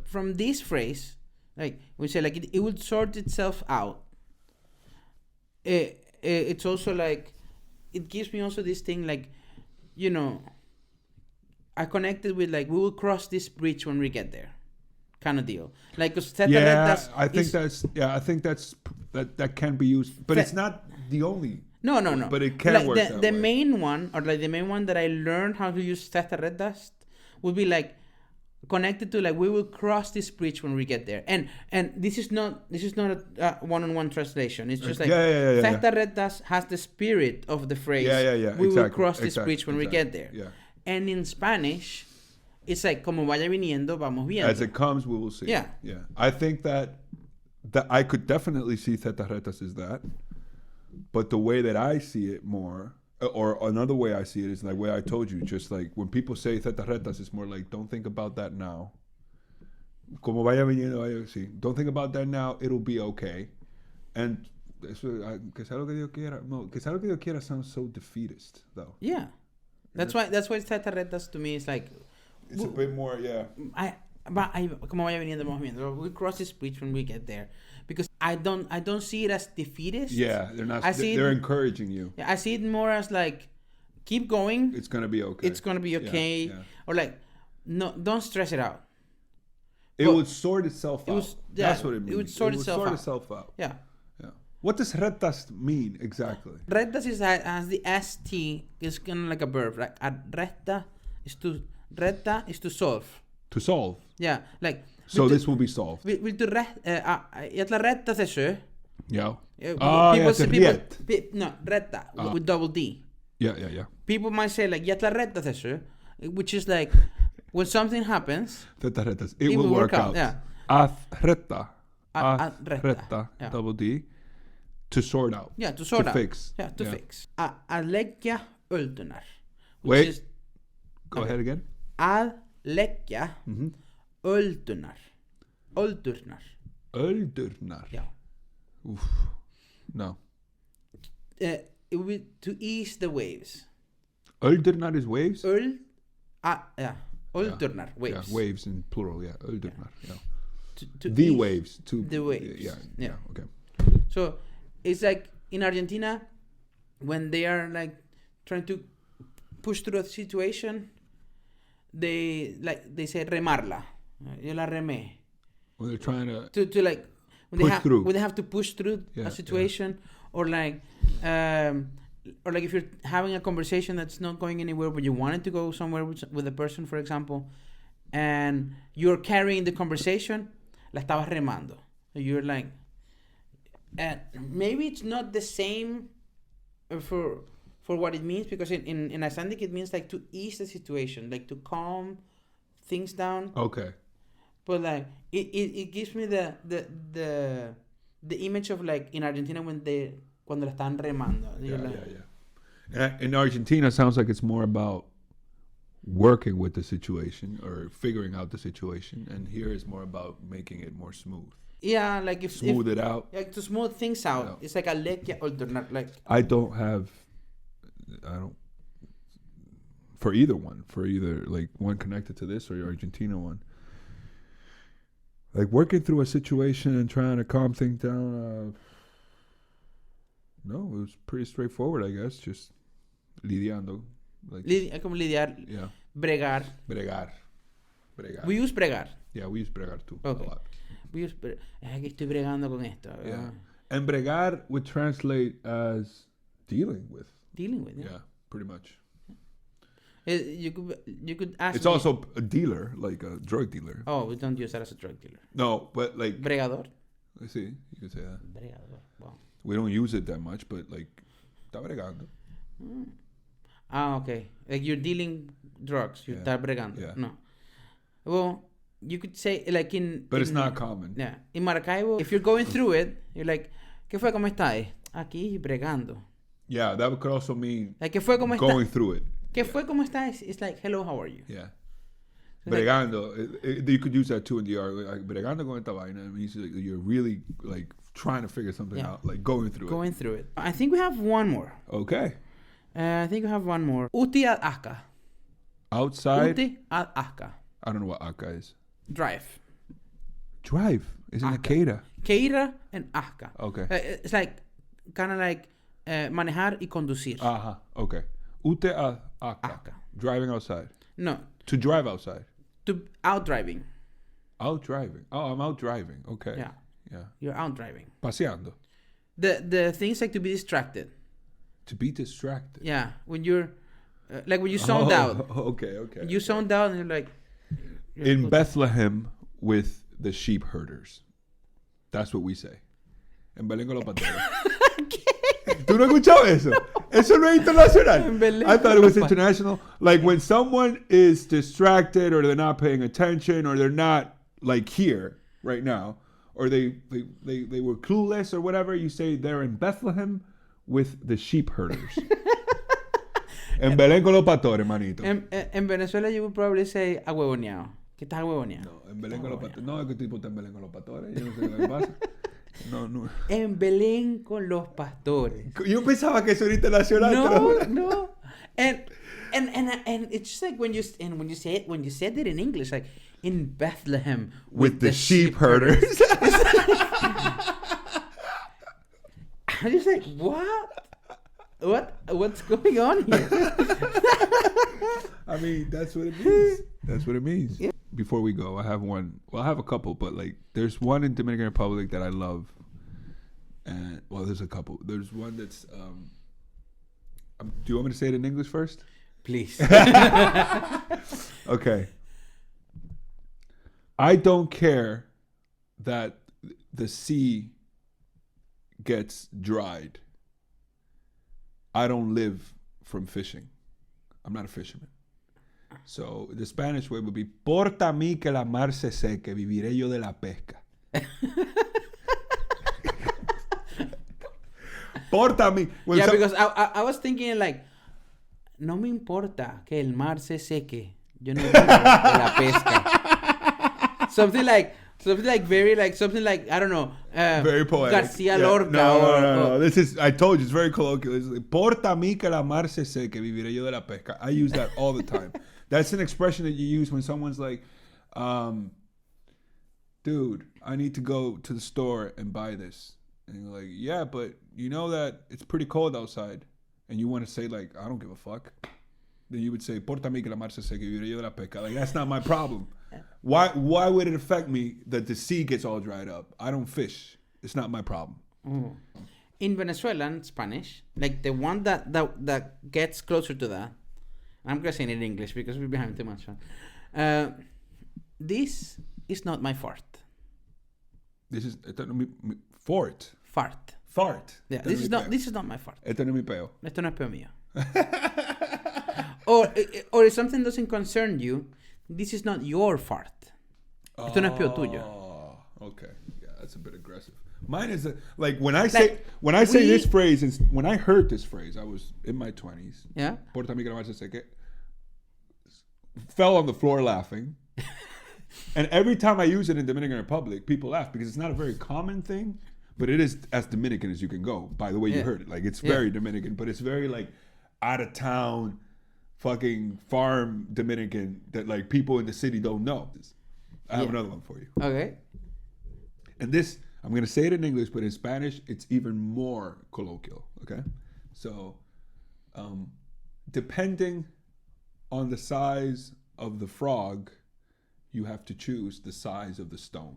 Speaker 1: from this phrase, like we say, like it would sort itself out. It's also like it gives me also this thing like, you know, I connected with like we will cross this bridge when we get there, kind of deal. Like
Speaker 2: I think that can be used, but it's not the only.
Speaker 1: No.
Speaker 2: But it can
Speaker 1: like
Speaker 2: work that way.
Speaker 1: The main one, or like the main one that I learned how to use tetarretas would be like connected to like we will cross this bridge when we get there. And this is not a one-on-one translation. It's just like tetarretas has the spirit of the phrase. We will cross this bridge when we get there.
Speaker 2: Yeah.
Speaker 1: And in Spanish, it's like como vaya viniendo, vamos viendo.
Speaker 2: As it comes, we will see.
Speaker 1: Yeah.
Speaker 2: I think that I could definitely see tetarretas as that. But the way that I see it more, or another way I see it is like the way I told you, just like when people say tetarretas, it's more like, don't think about that now. Como vaya viniendo, vaya, sí. Don't think about that now, it'll be okay. And eso, que sea lo que Dios quiera. No, que sea lo que Dios quiera sounds so defeatist, though.
Speaker 1: Yeah. That's why tetarretas to me is like...
Speaker 2: It's a bit more, yeah.
Speaker 1: Como vaya viniendo, vamos viendo. We'll cross this bridge when we get there. Because I don't see it as defeatist.
Speaker 2: Yeah, they're not. They're encouraging you.
Speaker 1: Yeah, I see it more as like, keep going.
Speaker 2: It's gonna be okay.
Speaker 1: It's gonna be okay.
Speaker 2: Yeah.
Speaker 1: Or like, no, don't stress it out.
Speaker 2: It would sort itself out. That's what it means.
Speaker 1: It would sort itself
Speaker 2: out.
Speaker 1: Yeah.
Speaker 2: What does retas mean exactly?
Speaker 1: Retas has the st. It's kind of like a verb. Like reta is to solve.
Speaker 2: To solve.
Speaker 1: Yeah, like.
Speaker 2: So this will be solved.
Speaker 1: Ég ætla að redda þessu.
Speaker 2: Yeah.
Speaker 1: No, redda with double D.
Speaker 2: Yeah.
Speaker 1: People might say like, ég ætla að redda þessu, which is like, when something happens,
Speaker 2: it will work out.
Speaker 1: Yeah.
Speaker 2: Að redda.
Speaker 1: Yeah.
Speaker 2: Double D. To sort out.
Speaker 1: Yeah, to sort out.
Speaker 2: Fix.
Speaker 1: Yeah, to fix. Að leggja öldunar.
Speaker 2: Wait. Go ahead again.
Speaker 1: Að leggja öldurnar.
Speaker 2: Yeah. Oof. No.
Speaker 1: It would be to ease the waves.
Speaker 2: Öldurnar is waves?
Speaker 1: Öldurnar, waves.
Speaker 2: Yeah, waves in plural, yeah. Öldurnar, yeah.
Speaker 1: The
Speaker 2: waves.
Speaker 1: The waves.
Speaker 2: Yeah, okay.
Speaker 1: So, it's like in Argentina, when they are like trying to push through a situation, they say remarla. Yo la remé.
Speaker 2: When they're trying
Speaker 1: to like when they have to push through a situation, or like if you're having a conversation that's not going anywhere, but you wanted to go somewhere with a person, for example, and you're carrying the conversation, la estabas remando. You're like, maybe it's not the same for what it means, because in Icelandic it means like to ease the situation, like to calm things down.
Speaker 2: Okay.
Speaker 1: But like it gives me the image of like in Argentina cuando la están remando.
Speaker 2: Yeah. In Argentina, it sounds like it's more about working with the situation or figuring out the situation, and here it's more about making it more smooth.
Speaker 1: Yeah, like
Speaker 2: smooth it out.
Speaker 1: Like to smooth things out.
Speaker 2: Yeah.
Speaker 1: It's like a lecchia alternate. Like
Speaker 2: I don't for either one, for either like one connected to this or your Argentina one. Like working through a situation and trying to calm things down. No, it was pretty straightforward, I guess. Just lidiando. Like,
Speaker 1: como lidiar.
Speaker 2: Yeah.
Speaker 1: Bregar. We use bregar.
Speaker 2: Yeah, we use bregar too.
Speaker 1: Okay.
Speaker 2: A lot.
Speaker 1: We use que estoy bregando con esto.
Speaker 2: Yeah. And bregar would translate as dealing with.
Speaker 1: Dealing with,
Speaker 2: Yeah, pretty much.
Speaker 1: You could ask.
Speaker 2: It's also a dealer, like a drug dealer.
Speaker 1: Oh, we don't use that as a drug dealer.
Speaker 2: No, but like
Speaker 1: bregador.
Speaker 2: Let's see, you could say that.
Speaker 1: Bregador. Wow.
Speaker 2: We don't use it that much, but like está bregando.
Speaker 1: Okay. Like you're dealing drugs. You're bregando.
Speaker 2: Yeah.
Speaker 1: No. Well, you could say like in.
Speaker 2: But it's not common.
Speaker 1: Yeah. In Maracaibo, if you're going through it, you're like, ¿qué fue? ¿Cómo estás? Aquí bregando.
Speaker 2: Yeah, that could also mean
Speaker 1: like, ¿qué fue? ¿Cómo
Speaker 2: going through it.
Speaker 1: ¿Qué fue? ¿Cómo estás? It's like, hello, how are you?
Speaker 2: Yeah. Bregando. You could use that too in the art. Like, bregando con esta vaina. It means like, you're really like trying to figure something out. Like going through it.
Speaker 1: I think we have one more.
Speaker 2: Okay.
Speaker 1: I think we have one more. Uti ad akka.
Speaker 2: Outside?
Speaker 1: Uti ad akka.
Speaker 2: I don't know what akka is.
Speaker 1: Drive.
Speaker 2: Isn't it keira?
Speaker 1: Keira and akka.
Speaker 2: Okay.
Speaker 1: It's like, kind of like manejar y conducir.
Speaker 2: Okay. Ute ad akka. Driving outside.
Speaker 1: No.
Speaker 2: To drive outside.
Speaker 1: To out driving.
Speaker 2: Out driving. Oh, I'm out driving. Okay.
Speaker 1: Yeah. You're out driving.
Speaker 2: Paseando.
Speaker 1: The things like to be distracted.
Speaker 2: To be distracted.
Speaker 1: Yeah. When you're like when you zoned out.
Speaker 2: Okay.
Speaker 1: You zoned out and you're like.
Speaker 2: In Bethlehem with the sheep herders. That's what we say. En Belén con los pastores. ¿Tú no has escuchado eso? No. Eso no es internacional. I thought it was international. Like when someone is distracted or they're not paying attention or they're not like here right now or they were clueless or whatever, you say they're in Bethlehem with the sheep herders. En Belén con los pastores, manito.
Speaker 1: En Venezuela you would probably say ahuevoneado. ¿Qué estás ahuevoneado?
Speaker 2: No, en Belén con los pastores. No, es que tipo está en Belén con los pastores. Yo no sé qué le pasa. No.
Speaker 1: En Belén con los pastores.
Speaker 2: Yo pensaba que eso era internacional.
Speaker 1: No. And it's just like when you said it in English, like in Bethlehem
Speaker 2: with the sheep herders.
Speaker 1: I just like what's going on here?
Speaker 2: I mean, that's what it means. Yeah. Before we go, I have one. Well, I have a couple, but like, there's one in Dominican Republic that I love, and well, there's a couple. There's one that's. Do you want me to say it in English first?
Speaker 1: Please.
Speaker 2: Okay. I don't care that the sea gets dried. I don't live from fishing. I'm not a fisherman. So the Spanish way would be porta a mí que la mar se seque, viviré yo de la pesca. Porta a mí.
Speaker 1: Because I was thinking like, no me importa que el mar se seque, yo no vivo de la pesca. Something like very like something like I don't know.
Speaker 2: Very poetic.
Speaker 1: Garcia Lorca.
Speaker 2: No. This is, I told you, it's very colloquial. It's like, porta a mí que la mar se seque, viviré yo de la pesca. I use that all the time. That's an expression that you use when someone's like, dude, I need to go to the store and buy this. And you're like, yeah, but you know that it's pretty cold outside. And you want to say like, I don't give a fuck. Then you would say, porta a mí que la mar se seque, viviré yo de la pesca. Like, that's not my problem. Why would it affect me that the sea gets all dried up? I don't fish. It's not my problem.
Speaker 1: Mm. In Venezuelan Spanish, like the one that gets closer to that, I'm gonna say it in English because we've been having too much fun. This is not my fart.
Speaker 2: This is fort.
Speaker 1: fart.
Speaker 2: Fart.
Speaker 1: Yeah,
Speaker 2: Esto
Speaker 1: this
Speaker 2: no
Speaker 1: is not my fart.
Speaker 2: Esto no es mi peo.
Speaker 1: Esto no es peo mío. or if something doesn't concern you, this is not your fart. Esto no es peo tuyo.
Speaker 2: Okay. Yeah, that's a bit aggressive. Mine is like when I say this phrase, and when I heard this phrase, I was in my 20s.
Speaker 1: Yeah.
Speaker 2: Porta mi gramacha se que fell on the floor laughing. And every time I use it in Dominican Republic, people laugh because it's not a very common thing, but it is as Dominican as you can go. By the way you heard it, like it's very Dominican, but it's very like out of town, fucking farm Dominican that like people in the city don't know. I have another one for you.
Speaker 1: Okay.
Speaker 2: And this, I'm going to say it in English, but in Spanish, it's even more colloquial. Okay. So, depending on the size of the frog, you have to choose the size of the stone.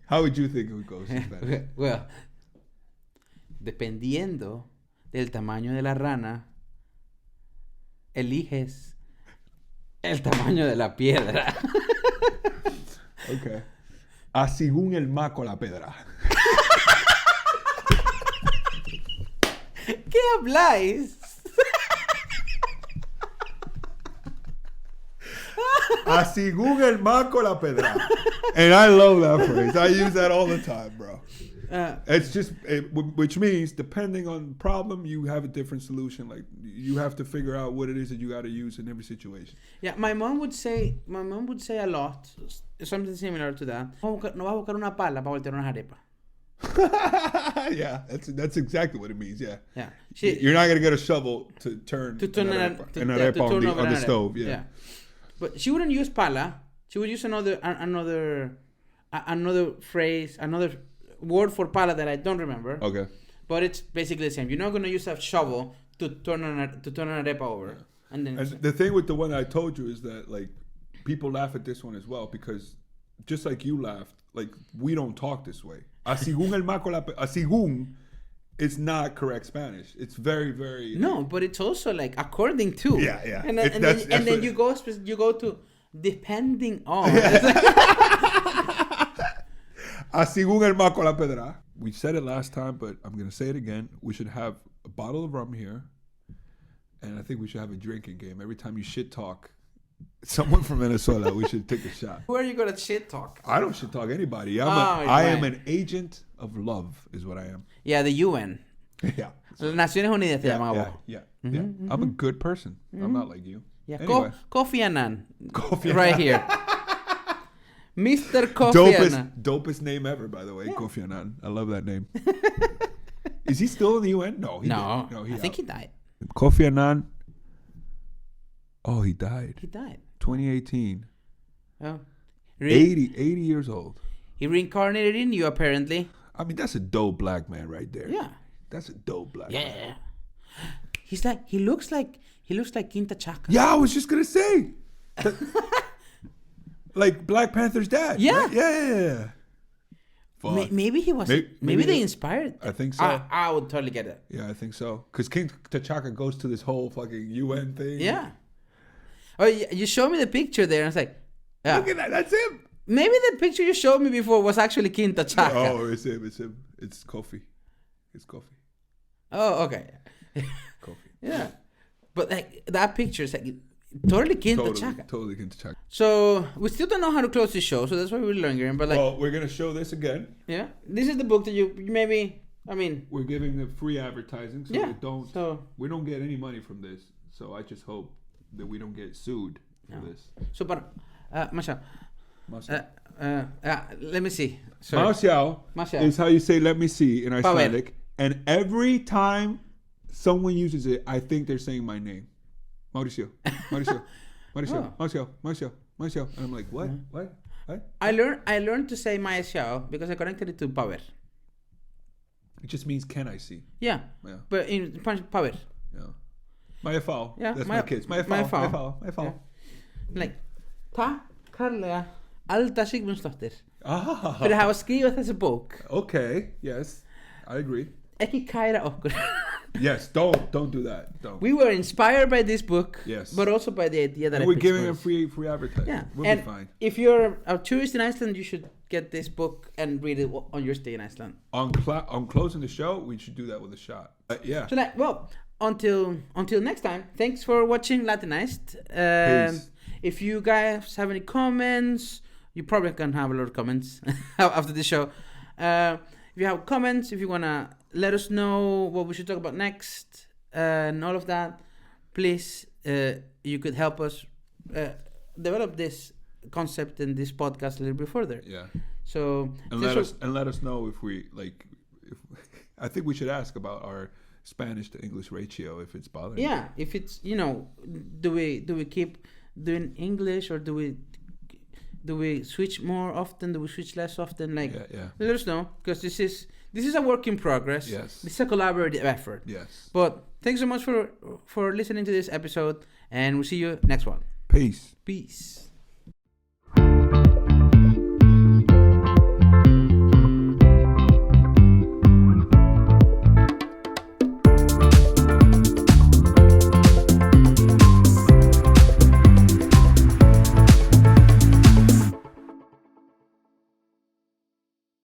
Speaker 2: How would you think it would go in Spanish?
Speaker 1: Okay. Well, dependiendo del tamaño de la rana, eliges el tamaño de la piedra.
Speaker 2: Okay. A según el maco la pedra.
Speaker 1: ¿Qué habláis?
Speaker 2: A según el maco la pedra. And I love that phrase. I use that all the time, bro. It's just, which means depending on the problem, you have a different solution. Like you have to figure out what it is that you got to use in every situation.
Speaker 1: Yeah, my mom would say a lot, something similar to that. No vas a buscar una pala para voltear unas arepas.
Speaker 2: Yeah, that's exactly what it means. Yeah.
Speaker 1: Yeah.
Speaker 2: You're not gonna get a shovel to turn an arepa on the stove. Yeah.
Speaker 1: But she wouldn't use pala. She would use another phrase, another word for pala that I don't remember.
Speaker 2: Okay.
Speaker 1: But it's basically the same. You're not gonna use a shovel to turn an arepa over.
Speaker 2: Yeah.
Speaker 1: And then
Speaker 2: the thing with the one I told you is that like people laugh at this one as well because just like you laughed, like we don't talk this way. A según el maco la a según is not correct Spanish. It's very, very
Speaker 1: no, but it's also like according to.
Speaker 2: Yeah.
Speaker 1: And then you go to depending on.
Speaker 2: A según el maco la pedra. We said it last time, but I'm gonna say it again. We should have a bottle of rum here, and I think we should have a drinking game. Every time you shit talk someone from Venezuela, we should take a shot.
Speaker 1: Who are you gonna shit talk?
Speaker 2: I don't shit talk anybody. I am an agent of love, is what I am.
Speaker 1: Yeah, the UN.
Speaker 2: Yeah.
Speaker 1: Las Naciones Unidas te llaman vos.
Speaker 2: Yeah. I'm a good person. I'm not like you.
Speaker 1: Yeah.
Speaker 2: Anyway.
Speaker 1: Kofi Annan.
Speaker 2: Kofi
Speaker 1: right
Speaker 2: Annan.
Speaker 1: here. Mr. Kofi Annan.
Speaker 2: Dopest name ever, by the way. Yeah. Kofi Annan. I love that name. Is he still in the UN? No.
Speaker 1: I think he died.
Speaker 2: Kofi Annan. Oh, he died. 2018.
Speaker 1: Oh.
Speaker 2: 80 years old.
Speaker 1: He reincarnated in you, apparently.
Speaker 2: I mean, that's a dope black man right there.
Speaker 1: Yeah.
Speaker 2: That's a dope black man.
Speaker 1: Yeah. He looks like Quinta Chaca.
Speaker 2: Yeah, I was just gonna say. Like Black Panther's dad.
Speaker 1: Yeah.
Speaker 2: Right? Yeah.
Speaker 1: Maybe he was. Maybe they inspired.
Speaker 2: I think so.
Speaker 1: I would totally get it.
Speaker 2: Yeah, I think so. Because King T'Chaka goes to this whole fucking UN thing.
Speaker 1: Yeah. Oh, you showed me the picture there, and I was like, yeah.
Speaker 2: Look at that. That's him.
Speaker 1: Maybe the picture you showed me before was actually Quinta Chaca.
Speaker 2: Oh, it's him. It's Kofi. It's Kofi.
Speaker 1: Oh, okay.
Speaker 2: Kofi.
Speaker 1: Yeah. But like that picture is like totally Quinta Chaca.
Speaker 2: Totally Quinta Chaca.
Speaker 1: So we still don't know how to close this show, so that's why we're lingering. But like,
Speaker 2: well, we're gonna show this again.
Speaker 1: Yeah, this is the book that you maybe. I mean,
Speaker 2: we're giving the free advertising, so we don't get any money from this. So I just hope that we don't get sued for this.
Speaker 1: So, but Marcial. Let me see.
Speaker 2: Marcial is how you say "let me see" in Icelandic, and every time someone uses it, I think they're saying my name, Mauricio, and I'm like, what? I
Speaker 1: learned to say Marcial because I connected it to power.
Speaker 2: It just means can I see?
Speaker 1: Yeah. But in power.
Speaker 2: Yeah. Majafal.
Speaker 1: Yeah.
Speaker 2: That's my kids. Majafal.
Speaker 1: Yeah. Like Karla Alda Sigmundsdóttir fyrir að hafa skrifað þessi bók.
Speaker 2: Okay, yes, I agree.
Speaker 1: Ekki kæra okkur.
Speaker 2: Yes, don't do that. Don't.
Speaker 1: We were inspired by this book,
Speaker 2: yes,
Speaker 1: but also by the idea that
Speaker 2: we're giving them free advertising.
Speaker 1: Yeah,
Speaker 2: we'll be fine.
Speaker 1: If you're a tourist in Iceland, you should get this book and read it on your stay in Iceland.
Speaker 2: On closing the show, we should do that with a shot. Yeah.
Speaker 1: So until next time, thanks for watching Latiniced.
Speaker 2: Peace.
Speaker 1: If you guys have any comments, you probably can have a lot of comments after the show. If you have comments, if you wanna let us know what we should talk about next, and all of that, please, you could help us develop this concept and this podcast a little bit further.
Speaker 2: Yeah.
Speaker 1: So
Speaker 2: let us know if we like. I think we should ask about our Spanish to English ratio if it's bothering.
Speaker 1: Yeah, if it's do we keep doing English or do we switch more often? Do we switch less often? Let us know, because this is a work in progress.
Speaker 2: Yes.
Speaker 1: This is a collaborative effort.
Speaker 2: Yes.
Speaker 1: But thanks so much for listening to this episode, and we'll see you next one.
Speaker 2: Peace.
Speaker 1: Peace.